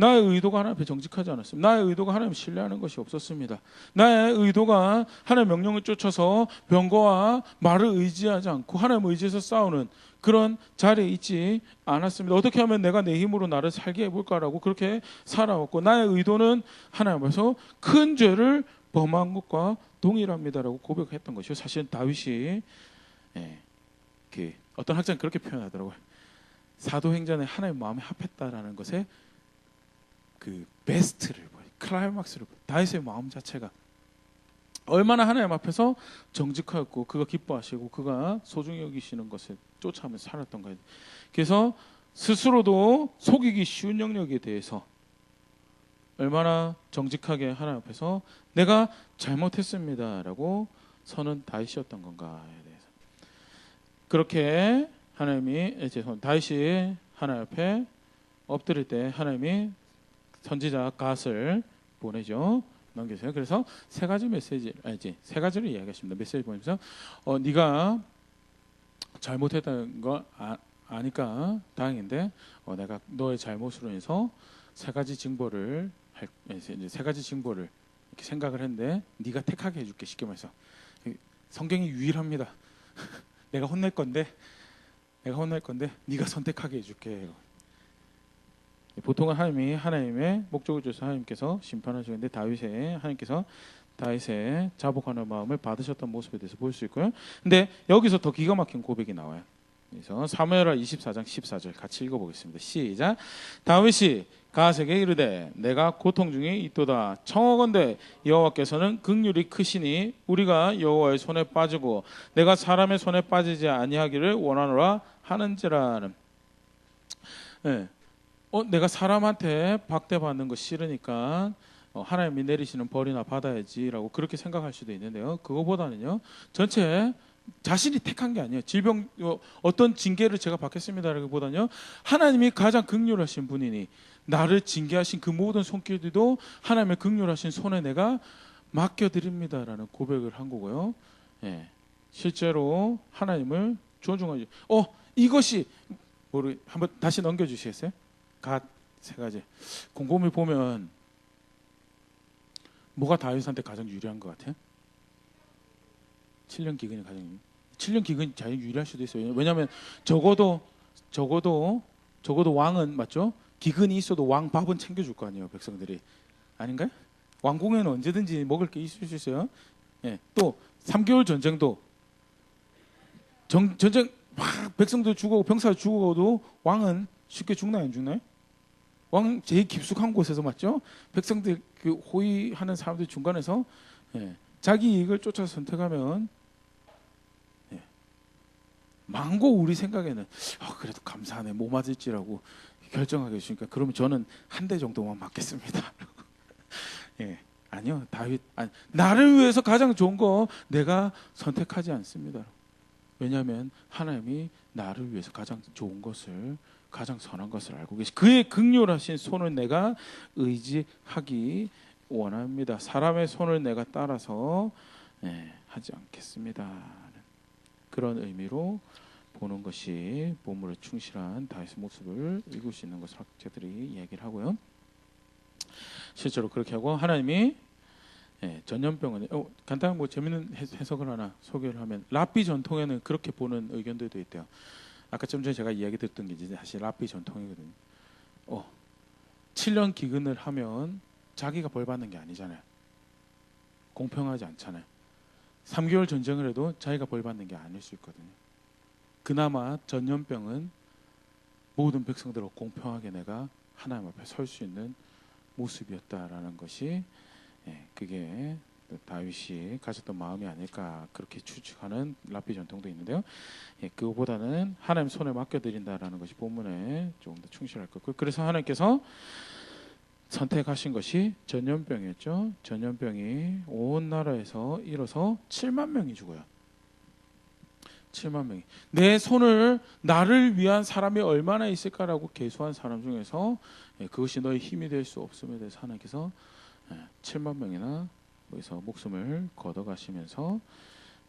나의 의도가 하나님 앞에 정직하지 않았습니다. 나의 의도가 하나님 신뢰하는 것이 없었습니다. 나의 의도가 하나님의 명령을 쫓아서 병거와 말을 의지하지 않고 하나님을 의지해서 싸우는 그런 자리에 있지 않았습니다. 어떻게 하면 내가 내 힘으로 나를 살게 해볼까라고 그렇게 살아왔고 나의 의도는 하나님 앞에서 큰 죄를 범한 것과 동일합니다라고 고백했던 것이요. 사실 다윗이 어떤 학자는 그렇게 표현하더라고요. 사도행전에 하나님 마음에 합했다라는 것에 그 베스트를 보여, 클라이막스를 보여. 다윗의 마음 자체가 얼마나 하나님 앞에서 정직하였고 그가 기뻐하시고 그가 소중히 여기시는 것을 쫓아가면서 살았던가요. 그래서 스스로도 속이기 쉬운 영역에 대해서 얼마나 정직하게 하나님 앞에서 내가 잘못했습니다라고 서는 다윗이었던 건가에 대해서 그렇게 다윗이 하나님 앞에 엎드릴 때 하나님이 선지자 갓을 보내죠. 넘겨주세요. 그래서 세 가지를 이야기하십니다. 메시지 보면서 네가 잘못했다는 거 아니까 다행인데 내가 너의 잘못으로 인해서 세 가지 징벌을 이렇게 생각을 했는데 네가 택하게 해줄게. 쉽게 말해서 성경이 유일합니다. 내가 혼낼 건데 네가 선택하게 해줄게. 보통은 하나님의 목적을 주셔서 하나님께서 심판하시는데 하나님께서 다윗의 자복하는 마음을 받으셨던 모습에 대해서 볼 수 있고요. 근데 여기서 더 기가 막힌 고백이 나와요. 그래서 사무엘하 24장 14절 같이 읽어보겠습니다. 시작. 다윗이 갓에게 이르되 내가 고통 중에 있도다. 청하건대 여호와께서는 긍휼이 크시니 우리가 여호와의 손에 빠지고 내가 사람의 손에 빠지지 아니하기를 원하노라 하는지라는. 내가 사람한테 박대받는 거 싫으니까 하나님이 내리시는 벌이나 받아야지라고 그렇게 생각할 수도 있는데요. 그거보다는요. 전체 자신이 택한 게 아니에요. 질병 어떤 징계를 제가 받겠습니다라기보다는요. 하나님이 가장 긍휼하신 분이니 나를 징계하신 그 모든 손길들도 하나님의 긍휼하신 손에 내가 맡겨드립니다라는 고백을 한 거고요. 실제로 하나님을 존중하죠. 이것이 한번 다시 넘겨주시겠어요? 세 가지. 곰곰이 보면 뭐가 다윗한테 가장 유리한 것 같아요? 7년 기근이 가장 7년 기근이 자기 유리할 수도 있어요. 왜냐하면 적어도 왕은 맞죠? 기근이 있어도 왕 밥은 챙겨줄 거 아니에요, 백성들이. 아닌가요? 왕궁에는 언제든지 먹을 게 있을 수 있어요. 또 3개월 전쟁도 전쟁 막 백성들 죽고 병사 죽어도 왕은 쉽게 죽나요, 안 죽나요? 왕 제일 깊숙한 곳에서 맞죠? 백성들 그 호위하는 사람들 중간에서 자기 이익을 쫓아서 선택하면 망고 우리 생각에는 그래도 감사하네 뭐 맞을지라고 결정하게 해주니까 그러면 저는 한 대 정도만 맞겠습니다. 아니요 다윗 나를 위해서 가장 좋은 거 내가 선택하지 않습니다. 왜냐하면 하나님이 나를 위해서 가장 좋은 것을 가장 선한 것을 알고 계시 그의 긍휼하신 손을 내가 의지하기 원합니다. 사람의 손을 내가 따라서 하지 않겠습니다. 그런 의미로 보는 것이 본문에 충실한 다윗의 모습을 읽을 수 있는 것을 학자들이 이야기를 하고요. 실제로 그렇게 하고 하나님이 전염병은 간단한 재밌는 해석을 하나 소개를 하면 랍비 전통에는 그렇게 보는 의견들도 있대요. 아까 좀 전에 제가 이야기 드렸던 게 이제 사실 랍비 전통이거든요. 7년 기근을 하면 자기가 벌 받는 게 아니잖아요. 공평하지 않잖아요. 3개월 전쟁을 해도 자기가 벌 받는 게 아닐 수 있거든요. 그나마 전염병은 모든 백성들과 공평하게 내가 하나님 앞에 설 수 있는 모습이었다라는 것이 그게 다윗이 가졌던 마음이 아닐까 그렇게 추측하는 랍비 전통도 있는데요. 그거보다는 하나님 손에 맡겨드린다라는 것이 본문에 조금 더 충실할 것 같고요. 그래서 하나님께서 선택하신 것이 전염병이었죠. 전염병이 온 나라에서 일어서 7만 명이 죽어요. 7만 명이. 내 손을 나를 위한 사람이 얼마나 있을까라고 계수한 사람 중에서 그것이 너의 힘이 될 수 없음에 대해서 하나님께서 7만 명이나 거기서 목숨을 걷어가시면서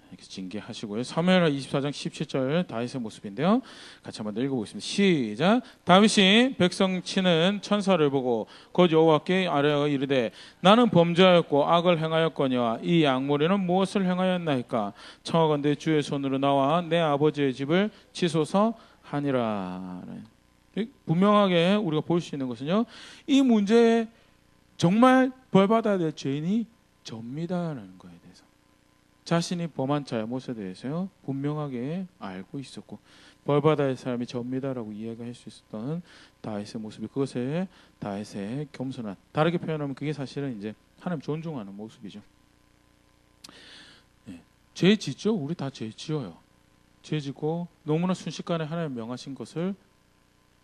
이렇게 징계하시고요. 사무엘하 24장 17절 다윗의 모습인데요. 같이 한번 읽어보겠습니다. 시작. 다윗이 백성 치는 천사를 보고 곧 여호와께 아뢰어 이르되 나는 범죄하였고 악을 행하였거니와 이 양모리는 무엇을 행하였나이까. 청하건대 주의 손으로 나와 내 아버지의 집을 치소서 하니라. 분명하게 우리가 볼 수 있는 것은요, 이 문제에 정말 벌받아야 될 죄인이 접니다라는 거에 대해서, 자신이 범한 잘못에 대해서 분명하게 알고 있었고 벌받아야 할 사람이 접니다라고 이야기할 수 있었던 다윗의 모습이, 그것에 다윗의 겸손한, 다르게 표현하면 그게 사실은 이제 하나님 존중하는 모습이죠. 죄 짓죠. 우리 다 죄 지어요. 죄 짓고 너무나 순식간에 하나님 명하신 것을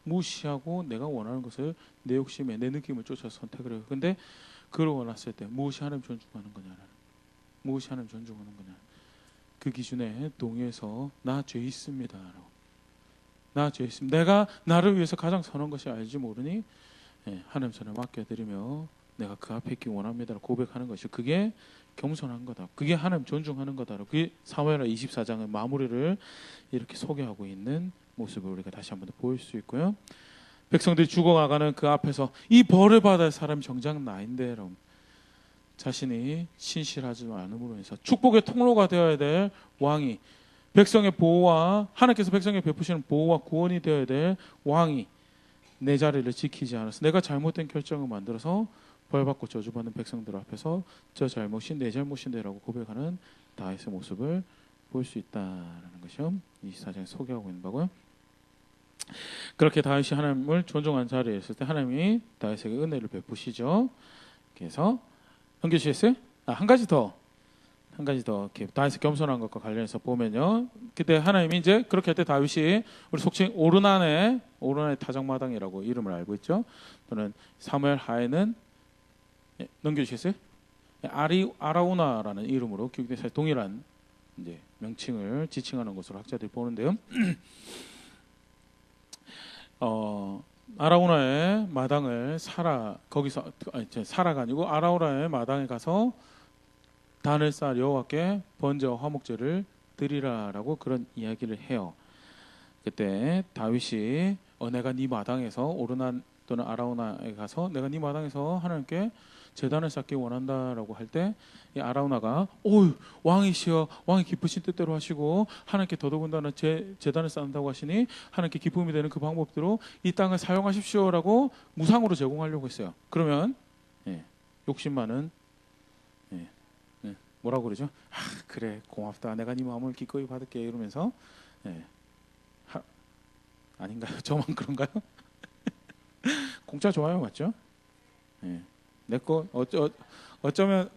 무시하고 내가 원하는 것을 내 욕심에 내 느낌을 쫓아서 선택을 해요. 근데 그걸 원했을 때 무엇이 하나님 존중하는 거냐, 무엇이 하나님 존중하는 거냐, 그 기준에 동의해서 나 죄 있습니다, 나 죄 있습니다, 내가 나를 위해서 가장 선한 것이 알지 모르니 하나님 손에 맡겨드리며 내가 그 앞에 있기 원합니다 고백하는 것이, 그게 겸손한 거다, 그게 하나님 존중하는 거다. 그게 사무엘하 24장의 마무리를 이렇게 소개하고 있는 모습을 우리가 다시 한번 더 보일 수 있고요. 백성들이 죽어가는 그 앞에서 이 벌을 받을 사람이 정작 나인데, 여러분, 자신이 신실하지 않음으로 해서 축복의 통로가 되어야 될 왕이, 백성의 보호와 하나님께서 백성에 베푸시는 보호와 구원이 되어야 될 왕이 내 자리를 지키지 않아서 내가 잘못된 결정을 만들어서 벌받고 저주받는 백성들 앞에서 저 잘못이 내 잘못인데라고 고백하는 다윗의 모습을 볼 수 있다는 것이요, 이 사장에 소개하고 있는 거고요. 그렇게 다윗이 하나님을 존중한 자리에 있을 때 하나님이 다윗에게 은혜를 베푸시죠. 그래서 넘겨주시겠어요? 한 가지 더 이렇게 다윗의 겸손한 것과 관련해서 보면요, 그때 하나님이 이제 그렇게 할 때 다윗이 우리 속칭 오르난의 타작마당이라고 이름을 알고 있죠. 또는 사무엘 하에는 넘겨주시겠어요? 아라우나라는 이름으로 기록된 사실 동일한 이제 명칭을 지칭하는 것으로 학자들이 보는데요. 아라우나의 마당을 사라가 아니고 아라우나의 마당에 가서 단을 쌓아 여호와께 번제와 화목제를 드리라라고 그런 이야기를 해요. 그때 다윗이 내가 네 마당에서 오르난 또는 아라우나에 가서 내가 네 마당에서 하나님께 제단을 쌓기 원한다라고 할 때 이 아라우나가 왕이시여, 왕이 기쁘신 뜻대로 하시고 하나님께 더더군다나 제단을 쌓는다고 하시니 하나님께 기쁨이 되는 그 방법대로 이 땅을 사용하십시오라고 무상으로 제공하려고 했어요. 그러면 욕심 많은 뭐라고 그러죠? 그래 고맙다, 내가 네 마음을 기꺼이 받을게 이러면서 아닌가요? 저만 그런가요? 공짜 좋아요, 맞죠? 내 거 어쩌면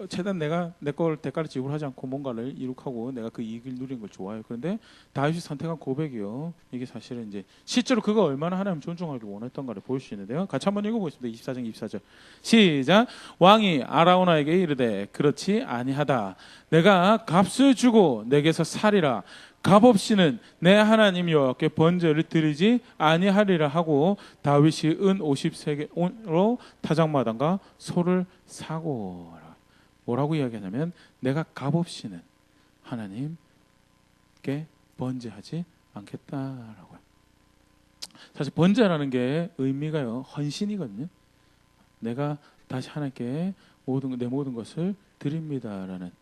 최대한 내가 내 걸 대가를 지불하지 않고 뭔가를 이룩하고 내가 그 이익을 누리는 걸 좋아해요. 그런데 다윗이 선택한 고백이요, 이게 사실은 이제 실제로 그가 얼마나 하나님 존중하기를 원했던가를 볼 수 있는데요. 같이 한번 읽어보겠습니다. 24장 24절 시작. 왕이 아라우나에게 이르되 그렇지 아니하다, 내가 값을 주고 내게서 살이라, 값 없이는 내 하나님 여호와께 번제를 드리지 아니하리라 하고 다윗이 은 50세겔로 타작마당과 소를 사고, 뭐라고 이야기하냐면 내가 값 없이는 하나님께 번제하지 않겠다라고요. 사실 번제라는 게 의미가요, 헌신이거든요. 내가 다시 하나님께 내 모든 것을 드립니다라는,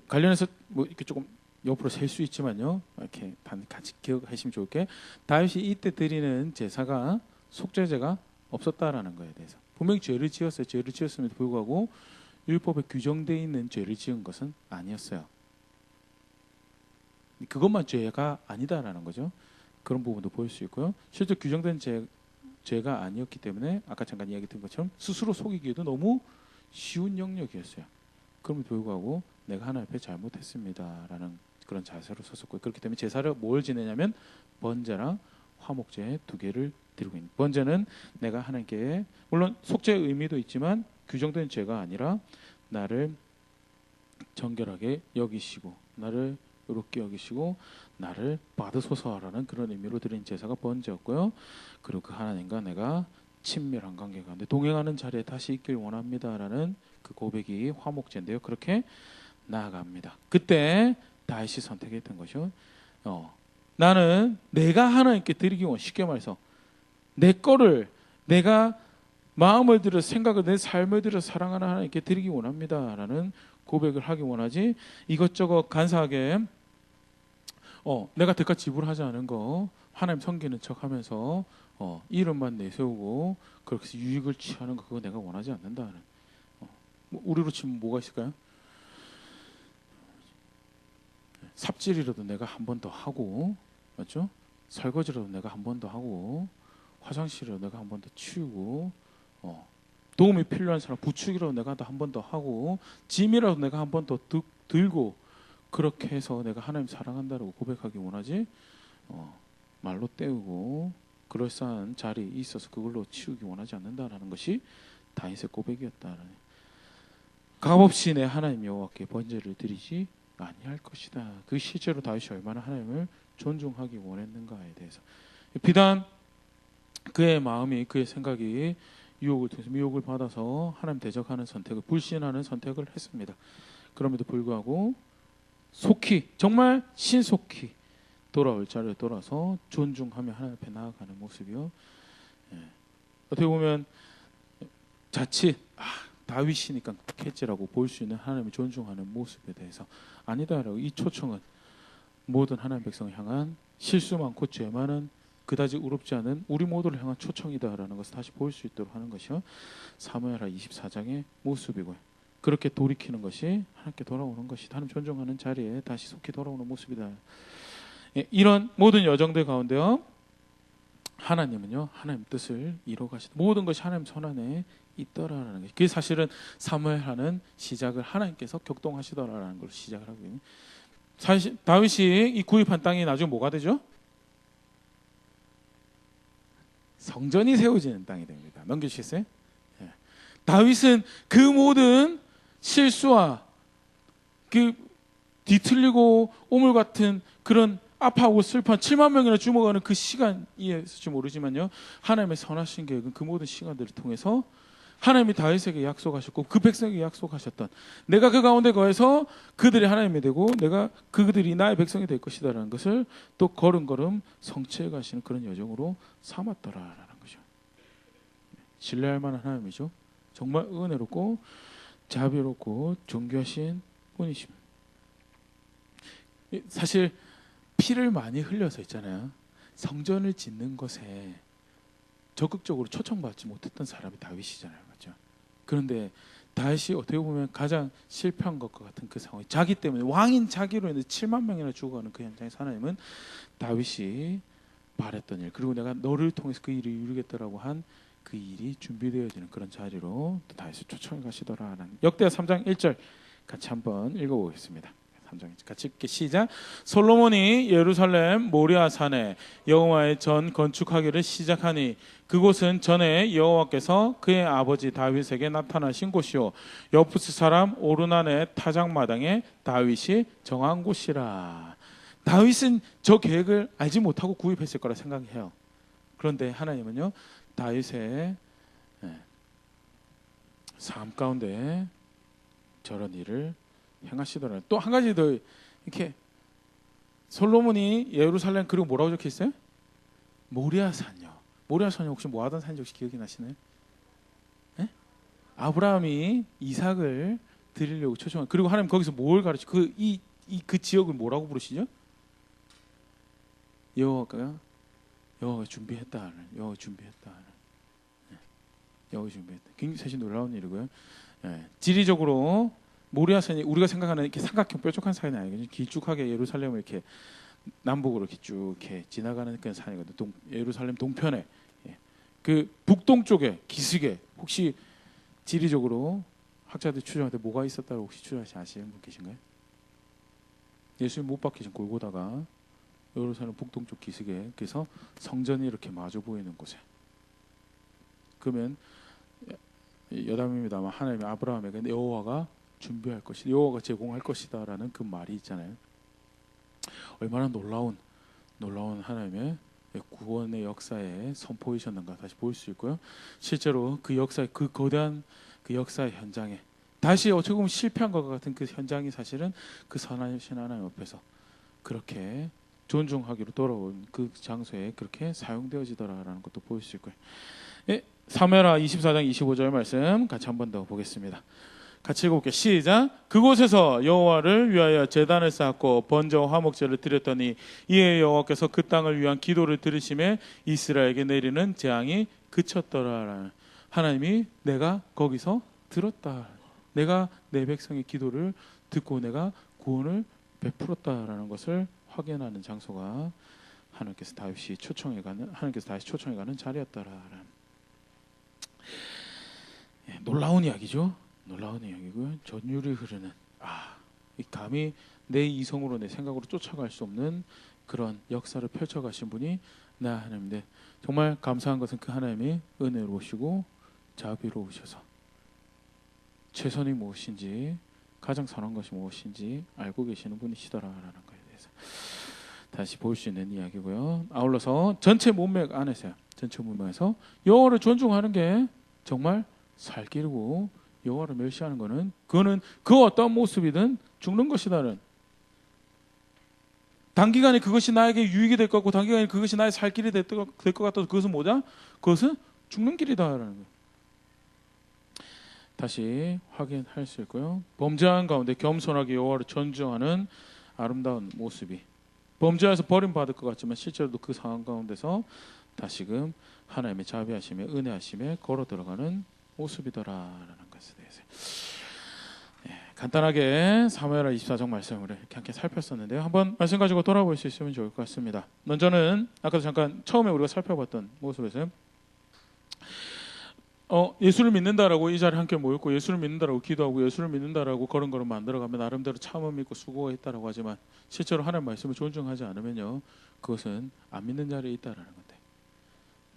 관련해서 뭐 이렇게 조금 옆으로 셀 수 있지만요, 이렇게 같이 기억하시면 좋을 게, 다윗이 이때 드리는 제사가 속죄제가 없었다라는 거에 대해서, 분명히 죄를 지었어요. 죄를 지었음에도 불구하고 율법에 규정되어 있는 죄를 지은 것은 아니었어요. 그것만 죄가 아니다라는 거죠. 그런 부분도 볼 수 있고요. 실제 규정된 죄가 아니었기 때문에 아까 잠깐 이야기 드린 것처럼 스스로 속이기에도 너무 쉬운 영역이었어요. 그럼에도 불구하고 내가 하나님 앞에 잘못했습니다라는 그런 자세로 섰었고, 그렇기 때문에 제사를 뭘 지내냐면 번제랑 화목제 2개를 드리고 있는. 번제는 내가 하나님께 물론 속죄의 의미도 있지만 규정된 죄가 아니라 나를 정결하게 여기시고 나를 의롭게 여기시고 나를 받으소서라는 그런 의미로 드린 제사가 번제였고요. 그리고 그 하나님과 내가 친밀한 관계 가운데 동행하는 자리에 다시 있길 원합니다라는 그 고백이 화목제인데요. 그렇게 나아갑니다. 그때 다윗이 선택했던 것이요. 나는 내가 하나님께 드리기 원 쉽게 말해서 내 거를 내가 마음을 들여 생각을 내 삶을 들여 사랑하는 하나님께 드리기 원합니다라는 고백을 하기 원하지 이것저것 간사하게 내가 대가 지불하지 않은 거 하나님 섬기는 척하면서 이름만 내세우고 그렇게 해서 유익을 취하는 거 그거 내가 원하지 않는다는. 우리로 치면 뭐가 있을까요? 삽질이라도 내가 한 번 더 하고, 맞죠? 설거지라도 내가 한 번 더 하고, 화장실이라도 내가 한 번 더 치우고, 도움이 필요한 사람 부축이라도 내가 한 번 더 하고, 짐이라도 내가 한 번 더 들고, 그렇게 해서 내가 하나님 사랑한다라고 고백하기 원하지, 말로 때우고 그럴싸한 자리에 있어서 그걸로 치우기 원하지 않는다라는 것이 다윗의 고백이었다는. 값없이 내 하나님 여호와께 번제를 드리지 아니할 것이다. 그 실제로 다윗이 얼마나 하나님을 존중하기 원했는가에 대해서 비단 그의 마음이 그의 생각이 유혹을 통해서 미혹을 받아서 하나님 대적하는 선택을 불신하는 선택을 했습니다. 그럼에도 불구하고 속히 정말 신속히 돌아올 자리에 돌아서 존중하며 하나님 앞에 나아가는 모습이요. 어떻게 보면 자칫 다윗이니까 캐지라고 볼 수 있는 하나님을 존중하는 모습에 대해서 아니다라고 이 초청은 모든 하나님 백성을 향한 실수 많고 죄 많은 그다지 의롭지 않은 우리 모두를 향한 초청이다라는 것을 다시 볼 수 있도록 하는 것이요. 사무엘하 24장의 모습이고요. 그렇게 돌이키는 것이 하나님께 돌아오는 것이다. 하나님 존중하는 자리에 다시 속히 돌아오는 모습이다. 이런 모든 여정들 가운데요. 하나님은요. 하나님 뜻을 이루어 가시다. 모든 것이 하나님 손안에 있더라라는 것이. 그게 사실은 사무엘하는 시작을 하나님께서 격동하시더라라는 걸 시작을 하고 있는. 사실 다윗이 이 구입한 땅이 나중에 뭐가 되죠? 성전이 세워지는 땅이 됩니다. 넘겨주시겠어요? 다윗은 그 모든 실수와 그 뒤틀리고 오물 같은 그런 아파하고 슬퍼한 7만 명이나 죽어가는 그 시간 이해했을지 모르지만요. 하나님의 선하신 계획은 그 모든 시간들을 통해서 하나님이 다윗에게 약속하셨고 그 백성에게 약속하셨던 내가 그 가운데 거해서 그들이 하나님이 되고 내가 그들이 나의 백성이 될 것이다라는 것을 또 걸음걸음 성취해 가시는 그런 여정으로 삼았더라라는 거죠. 신뢰할 만한 하나님이죠. 정말 은혜롭고 자비롭고 존귀하신 분이십니다. 사실 피를 많이 흘려서 있잖아요. 성전을 짓는 것에 적극적으로 초청받지 못했던 사람이 다윗이잖아요. 맞죠? 그런데 다윗이 어떻게 보면 가장 실패한 것과 같은 그 상황, 자기 때문에 왕인 자기로 인해서 7만 명이나 죽어가는 그 현장에서 하나님은 다윗이 바랬던 일, 그리고 내가 너를 통해서 그 일을 이루겠다라고 한 그 일이 준비되어지는 그런 자리로 다윗을 초청해 가시더라라는 역대하 3장 1절 같이 한번 읽어보겠습니다. 3장 같이 읽게 시작. 솔로몬이 예루살렘 모리아 산에 여호와의 전 건축하기를 시작하니 그곳은 전에 여호와께서 그의 아버지 다윗에게 나타나신 곳이요 여푸스 사람 오르난의 타작마당에 다윗이 정한 곳이라. 다윗은 저 계획을 알지 못하고 구입했을 거라 생각해요. 그런데 하나님은요 다윗의 삶 가운데 저런 일을 행하시더라고요. 또 한 가지 더 이렇게 솔로몬이 예루살렘 그리고 뭐라고 적혀 있어요? 모리아산이요. 모리아산이 혹시 뭐 하던 산인지 혹시 기억이 나시나요? 네? 아브라함이 이삭을 드리려고 초청한. 그리고 하나님 거기서 뭘 가르쳐? 그 지역을 뭐라고 부르시죠? 여호와가 준비했다. 여호와 준비했다. 여호와 준비했다. 굉장히 사실 놀라운 일이고요. 지리적으로 모리아산이 우리가 생각하는 이렇게 삼각형 뾰족한 산이 아니거든요. 길쭉하게 예루살렘을 이렇게 남북으로 이렇게 쭉 이렇게 지나가는 그런 산이거든요. 예루살렘 동편에 그 북동쪽에 기슭에 혹시 지리적으로 학자들 추정할 때 뭐가 있었다고 혹시 추정하시 아시는 분 계신가요? 예수님 못 박히신 골고다가 예루살렘 북동쪽 기슭에, 그래서 성전이 이렇게 마주 보이는 곳에. 그러면 여담입니다만 하나님이 아브라함에게 여호와가 준비할 것이다, 여호와가 제공할 것이다라는 그 말이 있잖아요. 얼마나 놀라운 하나님의 구원의 역사에 선포이셨는가 다시 볼 수 있고요. 실제로 그 역사의 그 거대한 그 역사의 현장에 다시 어떻게 보면 실패한 것과 같은 그 현장이 사실은 그 선하신 하나님 앞에서 그렇게 존중하기로 돌아온 그 장소에 그렇게 사용되어지더라라는 것도 볼 수 있고요. 사무엘하 24장 25절 말씀 같이 한 번 더 보겠습니다. 같이 읽어볼게요. 시작. 그곳에서 여호와를 위하여 제단을 쌓고 번제와 화목제를 드렸더니 이에 여호와께서 그 땅을 위한 기도를 들으심에 이스라엘에게 내리는 재앙이 그쳤더라. 하나님이 내가 거기서 들었다. 내가 내 백성의 기도를 듣고 내가 구원을 베풀었다라는 것을 확인하는 장소가 하나님께서 다시 초청해가는 자리였다라는 놀라운 이야기죠. 놀라운 이야기고요. 전율이 흐르는 감히 내 이성으로 내 생각으로 쫓아갈 수 없는 그런 역사를 펼쳐가신 분이 나 하나님인데 정말 감사한 것은 그 하나님이 은혜로우시고 자비로우셔서 최선이 무엇인지 가장 선한 것이 무엇인지 알고 계시는 분이시더라라는 것에 대해서 다시 볼 수 있는 이야기고요. 아울러서 전체 문맥 안에서요. 전체 문맥에서 여호와를 존중하는 게 정말 살 길이고 여호와를 멸시하는 그거는 그 어떤 모습이든 죽는 것이다는, 단기간에 그것이 나에게 유익이 될 것 같고 단기간에 그것이 나의 살 길이 될 것 같아도 그것은 뭐다? 그것은 죽는 길이다라는 거예요. 다시 확인할 수 있고요. 범죄한 가운데 겸손하게 여호와를 존중하는 아름다운 모습이, 범죄해서 버림받을 것 같지만 실제로도 그 상황 가운데서 다시금 하나님의 자비하심에 은혜하심에 걸어 들어가는 모습이더라라는 것에 대해서 간단하게 사무엘하 24장 말씀을 이렇게 함께 살폈었는데요. 한번 말씀 가지고 돌아볼 수 있으면 좋을 것 같습니다. 먼저는 아까도 잠깐 처음에 우리가 살펴봤던 모습에서 예수를 믿는다라고 이 자리에 함께 모였고 예수를 믿는다라고 기도하고 예수를 믿는다라고 걸음걸음 만들어가면 나름대로 참음 있고 수고했다라고 하지만 실제로 하나님 말씀을 존중하지 않으면요 그것은 안 믿는 자리에 있다라는 건데,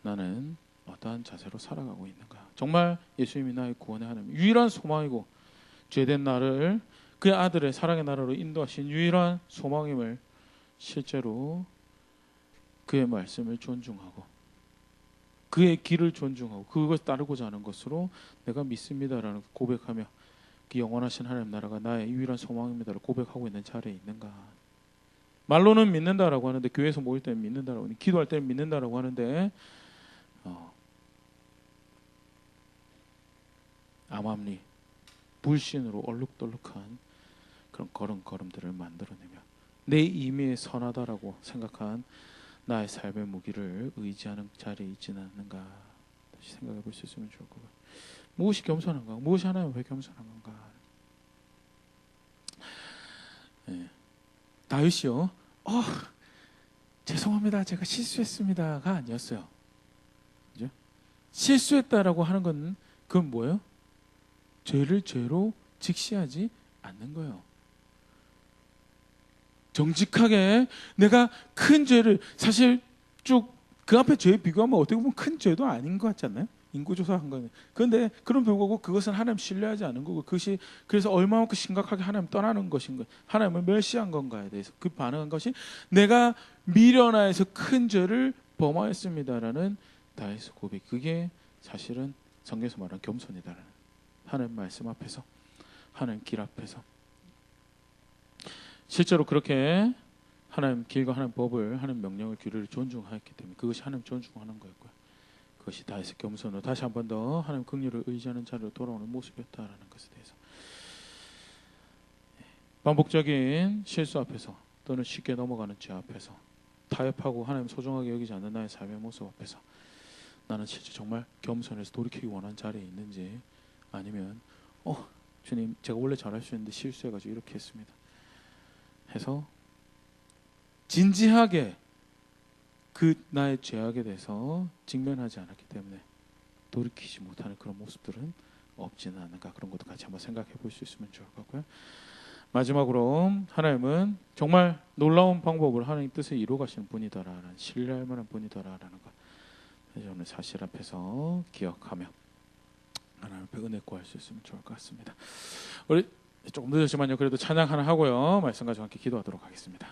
나는 어떠한 자세로 살아가고 있는가? 정말 예수님이 나의 구원의 하나님, 유일한 소망이고 죄된 나를 그의 아들의 사랑의 나라로 인도하신 유일한 소망임을 실제로 그의 말씀을 존중하고 그의 길을 존중하고 그것을 따르고자 하는 것으로 내가 믿습니다라는 고백하며 그 영원하신 하나님 나라가 나의 유일한 소망입니다를 고백하고 있는 자리에 있는가? 말로는 믿는다라고 하는데, 교회에서 모일 때는 믿는다라고 하는데, 기도할 때는 믿는다라고 하는데 암암리 불신으로 얼룩덜룩한 그런 걸음들을 만들어내며 내 임의에 선하다라고 생각한 나의 삶의 무기를 의지하는 자리에 있지는 않는가 다시 생각해 볼 수 있으면 좋을 것 같아요. 무엇이 겸손한가? 무엇이 하나님 왜 겸손한 건가? 다윗이요 죄송합니다 제가 실수했습니다가 아니었어요. 그죠? 실수했다라고 하는 건 그건 뭐예요? 죄를 죄로 직시하지 않는 거예요. 정직하게 내가 큰 죄를, 사실 쭉 그 앞에 죄에 비교하면 어떻게 보면 큰 죄도 아닌 것 같지 않나요? 인구조사한 거는. 그런데 그런 불구하고 그것은 하나님 신뢰하지 않은 거고, 그것이 그래서 얼마만큼 심각하게 하나님 떠나는 것인가, 하나님을 멸시한 건가에 대해서 그 반응한 것이 내가 미련하여서 큰 죄를 범하였습니다라는 다윗의 고백. 그게 사실은 성경에서 말하는 겸손이다라는, 하나님 말씀 앞에서 하나님 길 앞에서 실제로 그렇게 하나님 길과 하나님 법을, 하나님 명령을, 규례를 존중하였기 때문에 그것이 하나님 존중하는 거였고요. 그것이 다윗의 겸손으로 다시 한 번 더 하나님 긍휼을 의지하는 자리로 돌아오는 모습이었다라는 것에 대해서, 반복적인 실수 앞에서 또는 쉽게 넘어가는 죄 앞에서 타협하고 하나님 소중하게 여기지 않는 나의 삶의 모습 앞에서 나는 실제 정말 겸손해서 돌이키기 원하는 자리에 있는지, 아니면 주님 제가 원래 잘할 수 있는데 실수해가지고 이렇게 했습니다 해서 진지하게 그 나의 죄악에 대해서 직면하지 않았기 때문에 돌이키지 못하는 그런 모습들은 없지는 않은가, 그런 것도 같이 한번 생각해 볼 수 있으면 좋을 것 같고요. 마지막으로 하나님은 정말 놀라운 방법으로 하나님 뜻을 이루어 가시는 분이다라는 신뢰할 만한 분이다라는 것. 오늘 사실 앞에서 기억하며 하나님 앞에 은혜 구할 수 있으면 좋을 것 같습니다. 우리 조금 늦었지만요. 그래도 찬양 하나 하고요. 말씀 가지고 함께 기도하도록 하겠습니다.